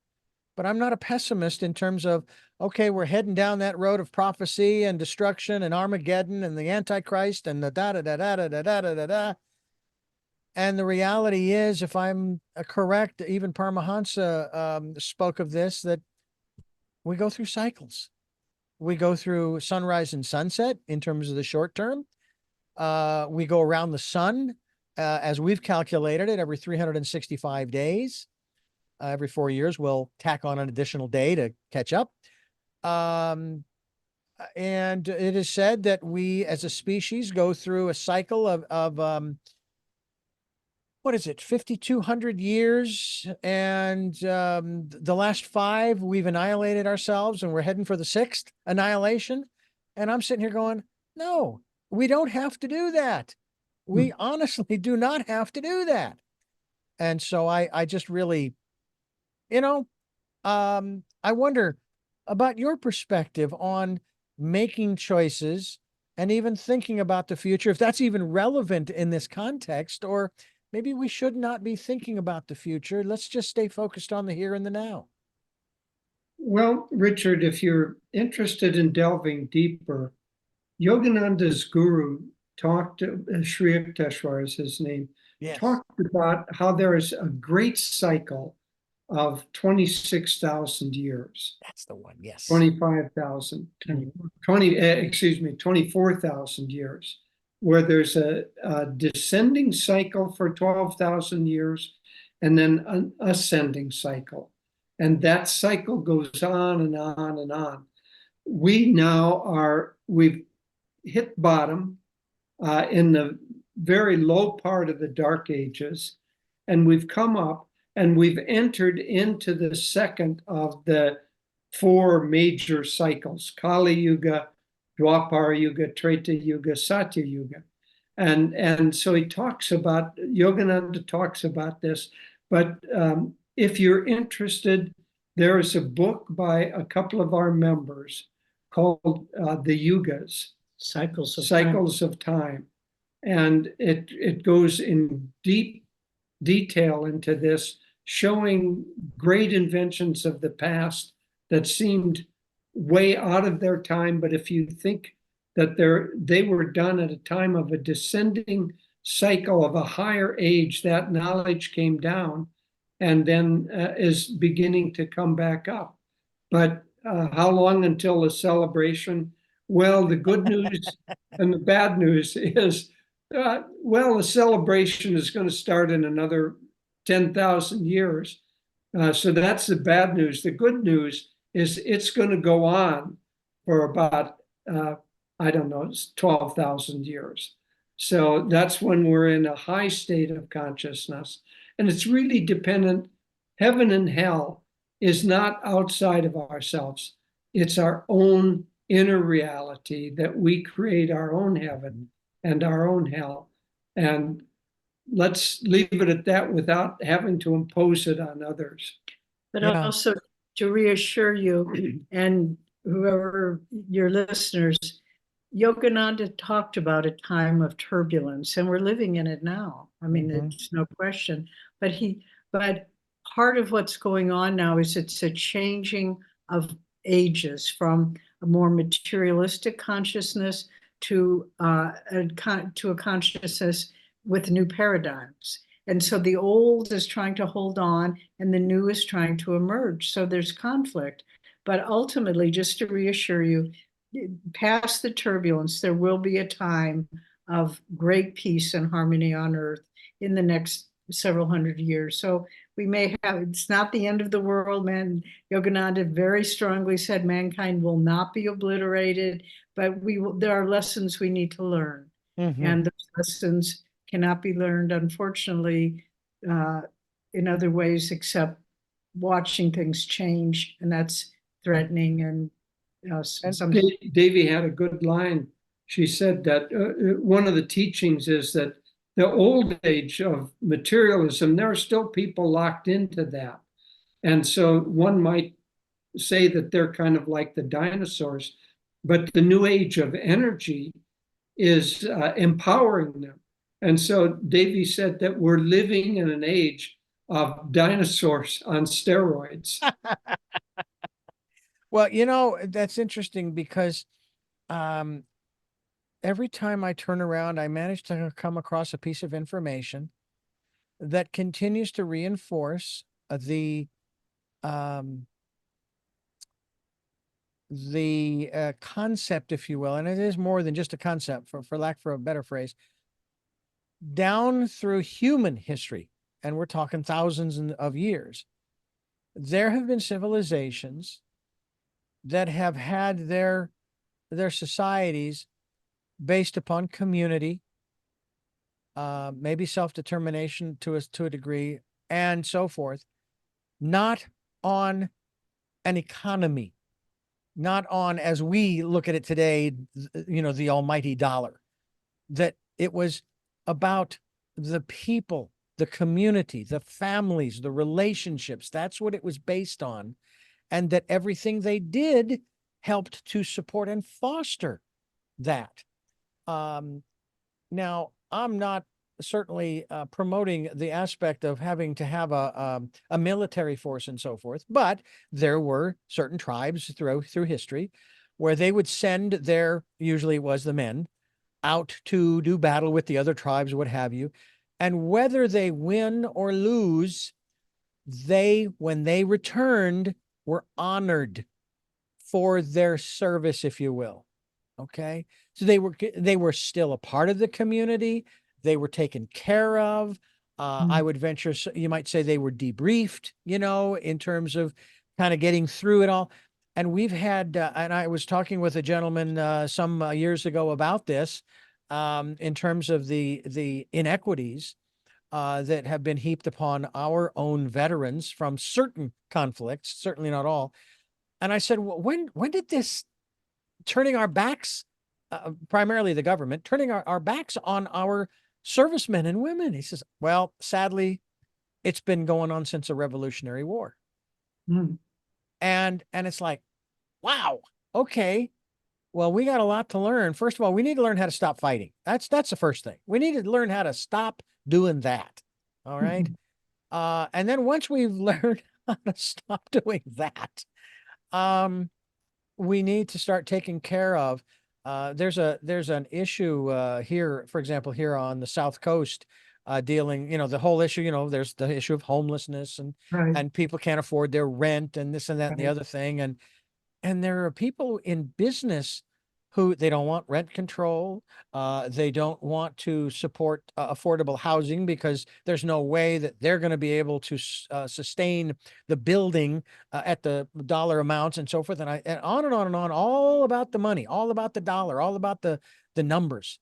But I'm not a pessimist in terms of, okay, we're heading down that road of prophecy and destruction and Armageddon and the Antichrist and the da-da-da-da-da-da-da-da-da. And the reality is, if I'm correct, even Paramhansa spoke of this, that we go through cycles. We go through sunrise and sunset in terms of the short term. We go around the sun, as we've calculated it, every 365 days. Every 4 years, we'll tack on an additional day to catch up. And it is said that we as a species go through a cycle of what is it, 5,200 years? And the last 5, we've annihilated ourselves, and we're heading for the 6th annihilation. And I'm sitting here going, no, we don't have to do that. We honestly do not have to do that. And so I just really, you know, I wonder about your perspective on making choices and even thinking about the future, if that's even relevant in this context, or maybe we should not be thinking about the future. Let's just stay focused on the here and the now. Well, Richard, if you're interested in delving deeper, Yogananda's guru talked, Sri Yukteswar is his name, Yes. talked about how there is a great cycle of 26,000 years. That's the one. Yes. 25,000, 24,000 years, where there's a descending cycle for 12,000 years and then an ascending cycle. And that cycle goes on and on and on. We've hit bottom in the very low part of the Dark Ages, and we've come up and we've entered into the second of the four major cycles: Kali Yuga, Dwapara Yuga, Treta Yuga, Satya Yuga. And so Yogananda talks about this. But if you're interested, there is a book by a couple of our members called The Yugas, Cycles of Time. And it goes in deep detail into this, showing great inventions of the past that seemed way out of their time. But if you think that they were done at a time of a descending cycle of a higher age, that knowledge came down and then is beginning to come back up. But how long until the celebration? Well, the good news and the bad news is, the celebration is going to start in another 10,000 years. So that's the bad news. The good news is it's going to go on for about, 12,000 years. So that's when we're in a high state of consciousness. And it's really dependent. Heaven and hell is not outside of ourselves. It's our own inner reality that we create our own heaven and our own hell. And let's leave it at that without having to impose it on others. But also to reassure you and whoever your listeners, Yogananda talked about a time of turbulence, and we're living in it now. I mean, there's no question. But part of what's going on now is it's a changing of ages from a more materialistic consciousness to a consciousness with new paradigms. And so the old is trying to hold on and the new is trying to emerge. So there's conflict. But ultimately, just to reassure you, past the turbulence, there will be a time of great peace and harmony on earth in the next several hundred years. So we may have, it's not the end of the world, man. Yogananda very strongly said mankind will not be obliterated, but there are lessons we need to learn. And those lessons cannot be learned, unfortunately, in other ways except watching things change, and that's threatening. And Devi had a good line. She said that one of the teachings is that the old age of materialism, there are still people locked into that. And so one might say that they're kind of like the dinosaurs, but the new age of energy is empowering them. And so Devi said that we're living in an age of dinosaurs on steroids. Well, that's interesting because every time I turn around, I manage to come across a piece of information that continues to reinforce the concept, if you will, and it is more than just a concept, for lack of a better phrase, down through human history, and we're talking thousands of years, there have been civilizations that have had their societies based upon community, maybe self-determination to a degree, and so forth, not on an economy, not on, as we look at it today, the almighty dollar. That it was about the people, the community, the families, the relationships. That's what it was based on. And that everything they did helped to support and foster that. Now, I'm not certainly promoting the aspect of having to have a military force and so forth, but there were certain tribes through history where they would send their, usually it was the men, out to do battle with the other tribes, what have you. And whether they win or lose, when they returned, were honored for their service, if you will. Okay. So they were still a part of the community. They were taken care of. I would venture, you might say they were debriefed, in terms of kind of getting through it all. And we've had, and I was talking with a gentleman some years ago about this, in terms of the inequities that have been heaped upon our own veterans from certain conflicts, certainly not all. And I said, well, when did this turning our backs, primarily the government, turning our backs on our servicemen and women? He says, well, sadly, it's been going on since the Revolutionary War. And it's like, wow, okay. Well, we got a lot to learn. First of all, we need to learn how to stop fighting. That's the first thing. We need to learn how to stop doing that. All right. And then once we've learned how to stop doing that, we need to start taking care of. There's an issue here, for example, here on the South Coast, dealing, the whole issue. There's the issue of homelessness and people can't afford their rent and this and that and the other thing, and there are people in business who they don't want rent control. They don't want to support affordable housing because there's no way that they're going to be able to sustain the building at the dollar amounts and so forth. And on and on and on, all about the money, all about the dollar, all about the numbers.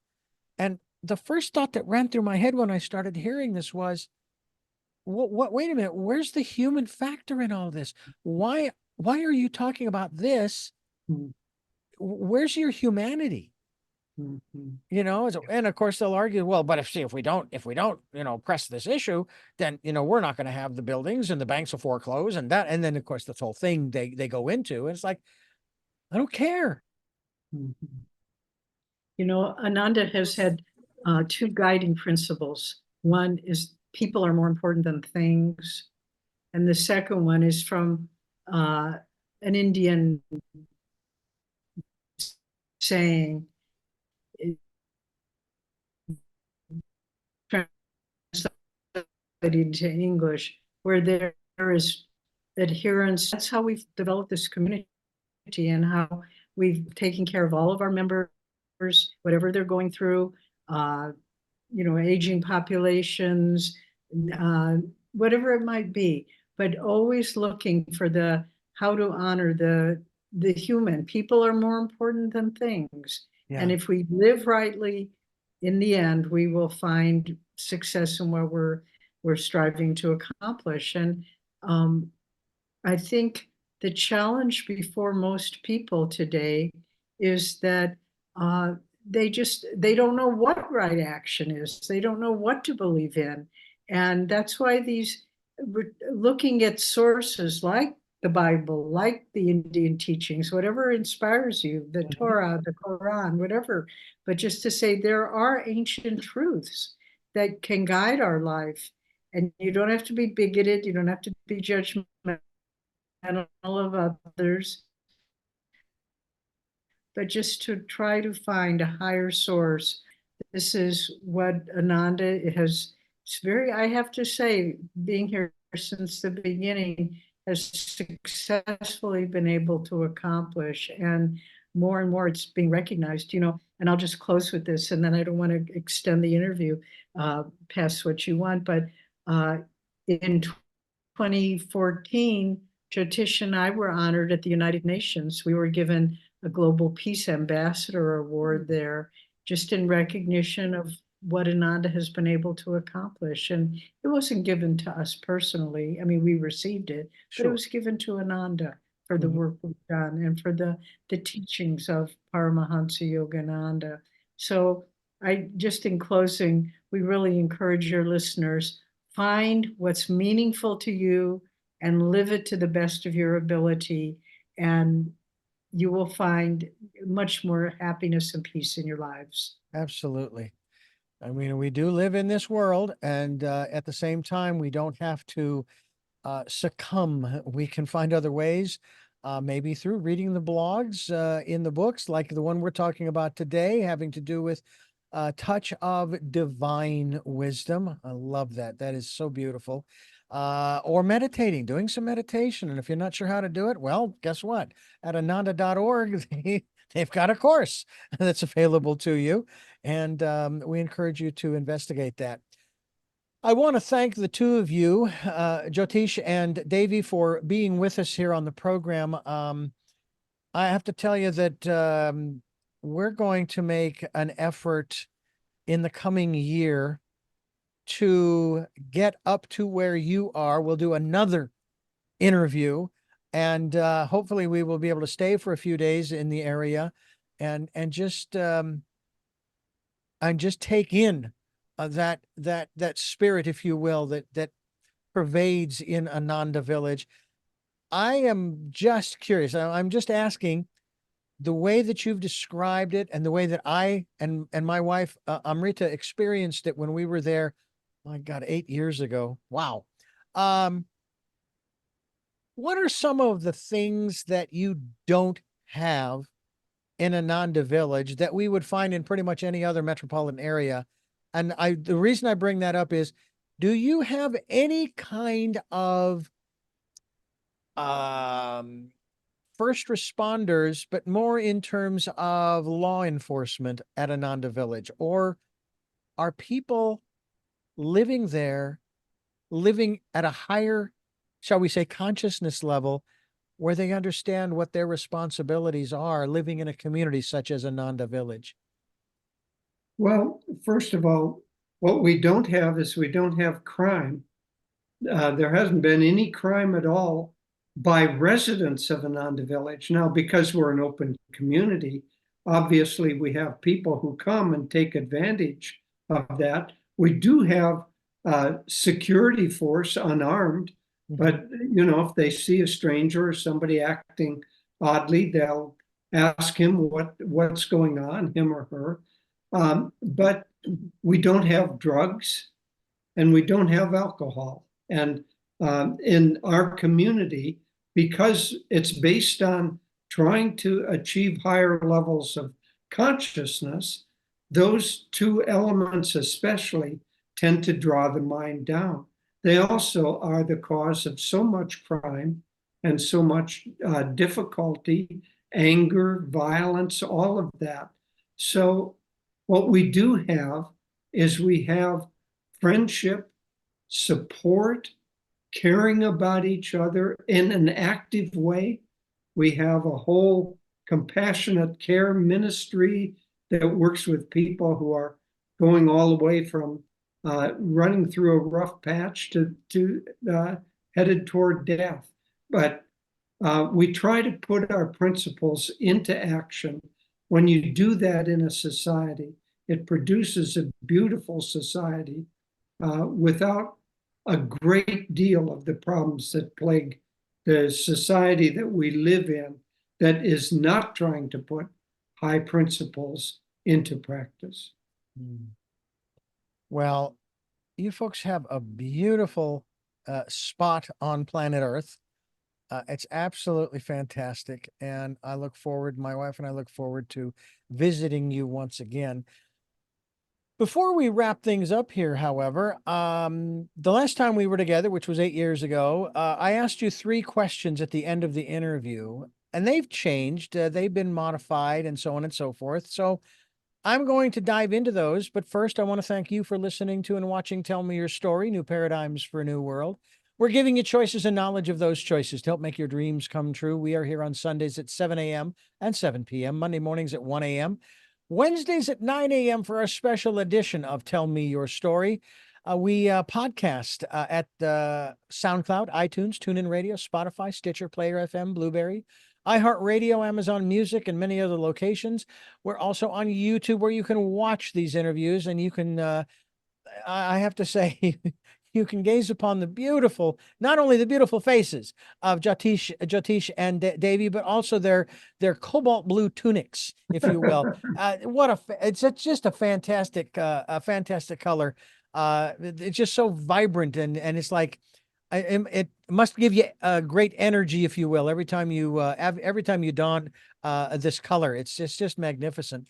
And the first thought that ran through my head when I started hearing this was, wait a minute, where's the human factor in all this? Why are you talking about this? Where's your humanity? And of course they'll argue, well, but if we don't, press this issue, then, we're not going to have the buildings and the banks will foreclose and that. And then of course, this whole thing they go into, and it's like, I don't care. Ananda has had two guiding principles. One is people are more important than things. And the second one is from an Indian saying, translated into English, where there is adherence. That's how we've developed this community and how we've taken care of all of our members, whatever they're going through, aging populations, whatever it might be, but always looking for how to honor the human. People are more important than things. Yeah. And if we live rightly, in the end, we will find success in what we're striving to accomplish. And I think the challenge before most people today is that they don't know what right action is. They don't know what to believe in. And that's why looking at sources like the Bible, like the Indian teachings, whatever inspires you, the Torah, the Quran, whatever, but just to say there are ancient truths that can guide our life. And you don't have to be bigoted. You don't have to be judgmental of others, but just to try to find a higher source. This is what Ananda I have to say, being here since the beginning, has successfully been able to accomplish. And more it's being recognized, and I'll just close with this, and then I don't want to extend the interview past what you want, but in 2014, Jyotish and I were honored at the United Nations. We were given a Global Peace Ambassador Award there, just in recognition of what Ananda has been able to accomplish. And it wasn't given to us personally. I mean, we received it, but it was given to Ananda for the work we've done and for the teachings of Paramhansa Yogananda. So I just in closing, we really encourage your listeners, find what's meaningful to you and live it to the best of your ability. And you will find much more happiness and peace in your lives. Absolutely. I mean, we do live in this world, and at the same time, we don't have to succumb. We can find other ways, maybe through reading the blogs in the books, like the one we're talking about today, having to do with a touch of divine wisdom. I love that. That is so beautiful. Or meditating, doing some meditation. And if you're not sure how to do it, well, guess what? At ananda.org, they've got a course that's available to you. And we encourage you to investigate that. I want to thank the two of you, Jyotish and Devi, for being with us here on the program. I have to tell you that we're going to make an effort in the coming year to get up to where you are. We'll do another interview, and hopefully we will be able to stay for a few days in the area and just take in that spirit, if you will, that pervades in Ananda Village. I am just curious. I'm just asking, the way that you've described it and the way that I and my wife Amrita experienced it when we were there, my God, 8 years ago. Wow. What are some of the things that you don't have in Ananda Village that we would find in pretty much any other metropolitan area? And the reason I bring that up is, do you have any kind of first responders, but more in terms of law enforcement at Ananda Village? Or are people living there, living at a higher, shall we say, consciousness level, where they understand what their responsibilities are living in a community such as Ananda Village? Well, first of all, what we don't have is we don't have crime. There hasn't been any crime at all by residents of Ananda Village. Now, because we're an open community, obviously we have people who come and take advantage of that. We do have security force unarmed, but if they see a stranger or somebody acting oddly, they'll ask him what's going on, him or her. But we don't have drugs and we don't have alcohol. And in our community, because it's based on trying to achieve higher levels of consciousness, those two elements especially tend to draw the mind down. They also are the cause of so much crime and so much difficulty, anger, violence, all of that. So what we do have is we have friendship, support, caring about each other in an active way. We have a whole compassionate care ministry that works with people who are going all the way from running through a rough patch to headed toward death. But we try to put our principles into action. When you do that in a society, it produces a beautiful society without a great deal of the problems that plague the society that we live in, that is not trying to put high principles into practice. Well, you folks have a beautiful spot on planet Earth. It's absolutely fantastic. And my wife and I look forward to visiting you once again. Before we wrap things up here, however, the last time we were together, which was 8 years ago, I asked you 3 questions at the end of the interview, and they've changed. They've been modified and so on and so forth. So I'm going to dive into those. But first, I want to thank you for listening to and watching Tell Me Your Story, New Paradigms for a New World. We're giving you choices and knowledge of those choices to help make your dreams come true. We are here on Sundays at 7 a.m. and 7 p.m., Monday mornings at 1 a.m., Wednesdays at 9 a.m. for our special edition of Tell Me Your Story. We podcast at SoundCloud, iTunes, TuneIn Radio, Spotify, Stitcher, Player FM, Blueberry, iHeartRadio, Amazon Music, and many other locations. We're also on YouTube where you can watch these interviews, and you can, I have to say, you can gaze upon the beautiful, not only the beautiful faces of Jyotish and Devi, but also their cobalt blue tunics, if you will. It's just a fantastic color. It's just so vibrant, and it's like, it must give you a great energy, if you will, every time you don this color. It's just magnificent.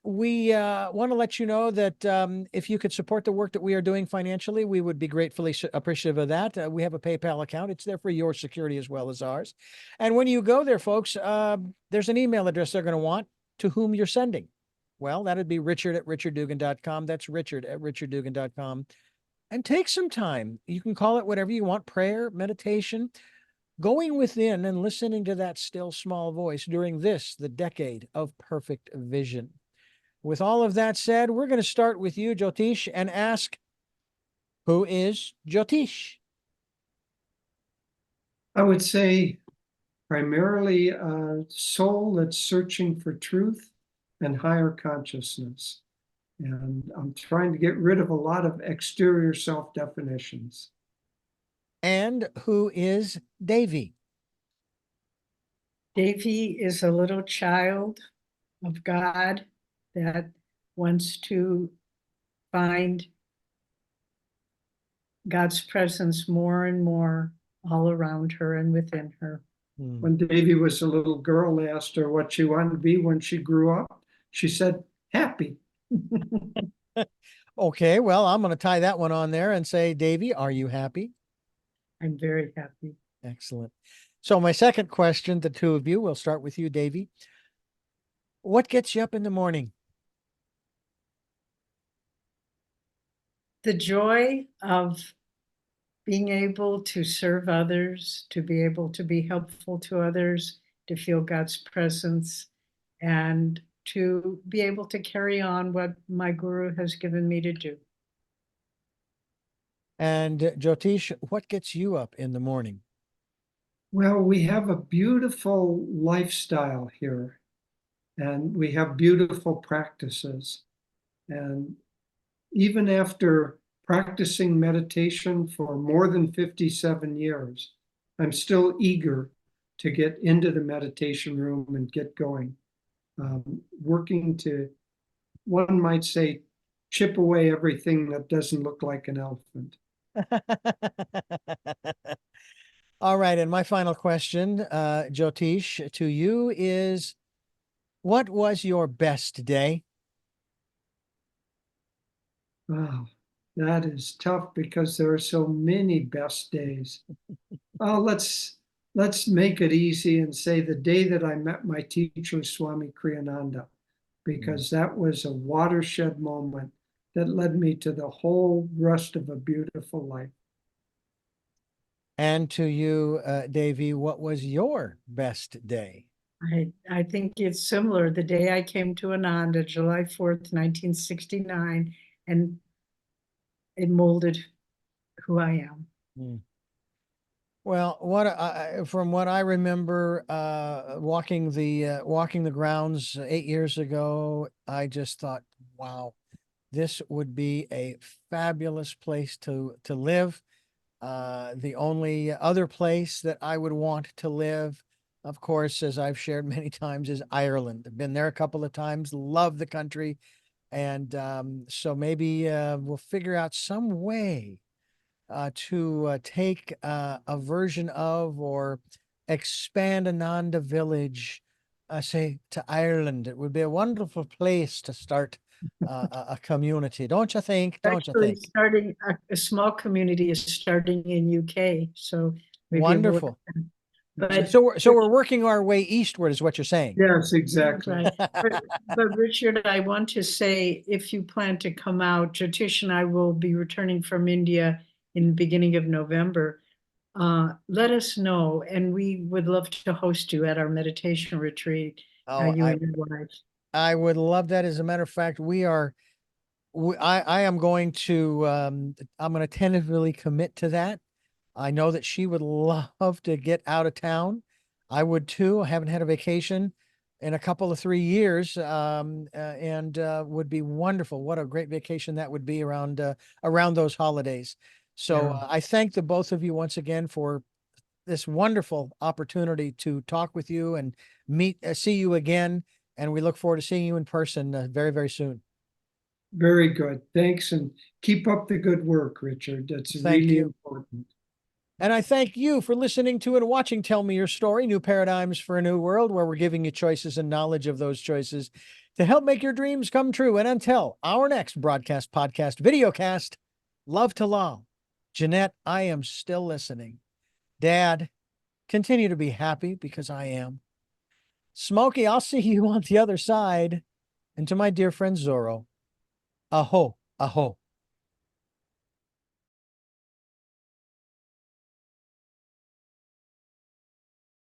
We want to let you know that if you could support the work that we are doing financially, we would be gratefully appreciative of that. We have a PayPal account. It's there for your security as well as ours. And when you go there, folks, there's an email address they're going to want to whom you're sending. Well, that'd be richard@richarddugan.com. That's richard@richarddugan.com. And take some time. You can call it whatever you want, prayer, meditation, going within and listening to that still small voice during the decade of perfect vision. With all of that said, we're going to start with you, Jyotish, and ask, who is Jyotish? I would say primarily a soul that's searching for truth and higher consciousness. And I'm trying to get rid of a lot of exterior self-definitions. And who is Devi? Devi is a little child of God that wants to find God's presence more and more all around her and within her. When Devi was a little girl, I asked her what she wanted to be when she grew up. She said, happy. Okay, well, I'm going to tie that one on there and say, Devi, are you happy? I'm very happy. Excellent. So my second question, the two of you, we'll start with you, Devi. What gets you up in the morning? The joy of being able to serve others, to be able to be helpful to others, to feel God's presence, and to be able to carry on what my guru has given me to do. And Jyotish, what gets you up in the morning? Well, we have a beautiful lifestyle here, and we have beautiful practices. And even after practicing meditation for more than 57 years, I'm still eager to get into the meditation room and get going. Working to, one might say, chip away everything that doesn't look like an elephant. All right. And my final question, Jyotish, to you is, what was your best day? Wow, that is tough because there are so many best days. Oh, let's make it easy and say the day that I met my teacher, Swami Kriyananda, because that was a watershed moment that led me to the whole rest of a beautiful life. And to you, Devi, what was your best day? I think it's similar. The day I came to Ananda, July 4th, 1969, and it molded who I am. Well, from what I remember, walking the grounds 8 years ago, I just thought, wow, this would be a fabulous place to live. The only other place that I would want to live, of course, as I've shared many times, is Ireland. I've been there a couple of times, love the country. And so maybe we'll figure out some way to take a version of or expand Ananda village, say, to Ireland. It would be a wonderful place to start a community, don't you think? Don't you Actually, think? starting a small community is starting in UK, so maybe Wonderful. But So we're working our way eastward, is what you're saying. Yes, exactly. right. But Richard, I want to say, if you plan to come out, Jyotish and I will be returning from India in the beginning of November. Let us know, and we would love to host you at our meditation retreat. Oh, You and your wife. I would love that. As a matter of fact, I am going to, I'm going to tentatively commit to that. I know that she would love to get out of town. I would too. I haven't had a vacation in a couple of 3 years, and would be wonderful. What a great vacation that would be around those holidays. So Yeah. I thank the both of you once again for this wonderful opportunity to talk with you and see you again. And we look forward to seeing you in person very, very soon. Very good. Thanks, and keep up the good work, Richard. That's Thank really you. important. And I thank you for listening to and watching Tell Me Your Story, New Paradigms for a New World, where we're giving you choices and knowledge of those choices to help make your dreams come true. And until our next broadcast, podcast, videocast, love to Lal. Jeanette, I am still listening. Dad, continue to be happy because I am. Smokey, I'll see you on the other side. And to my dear friend Zorro, aho, aho.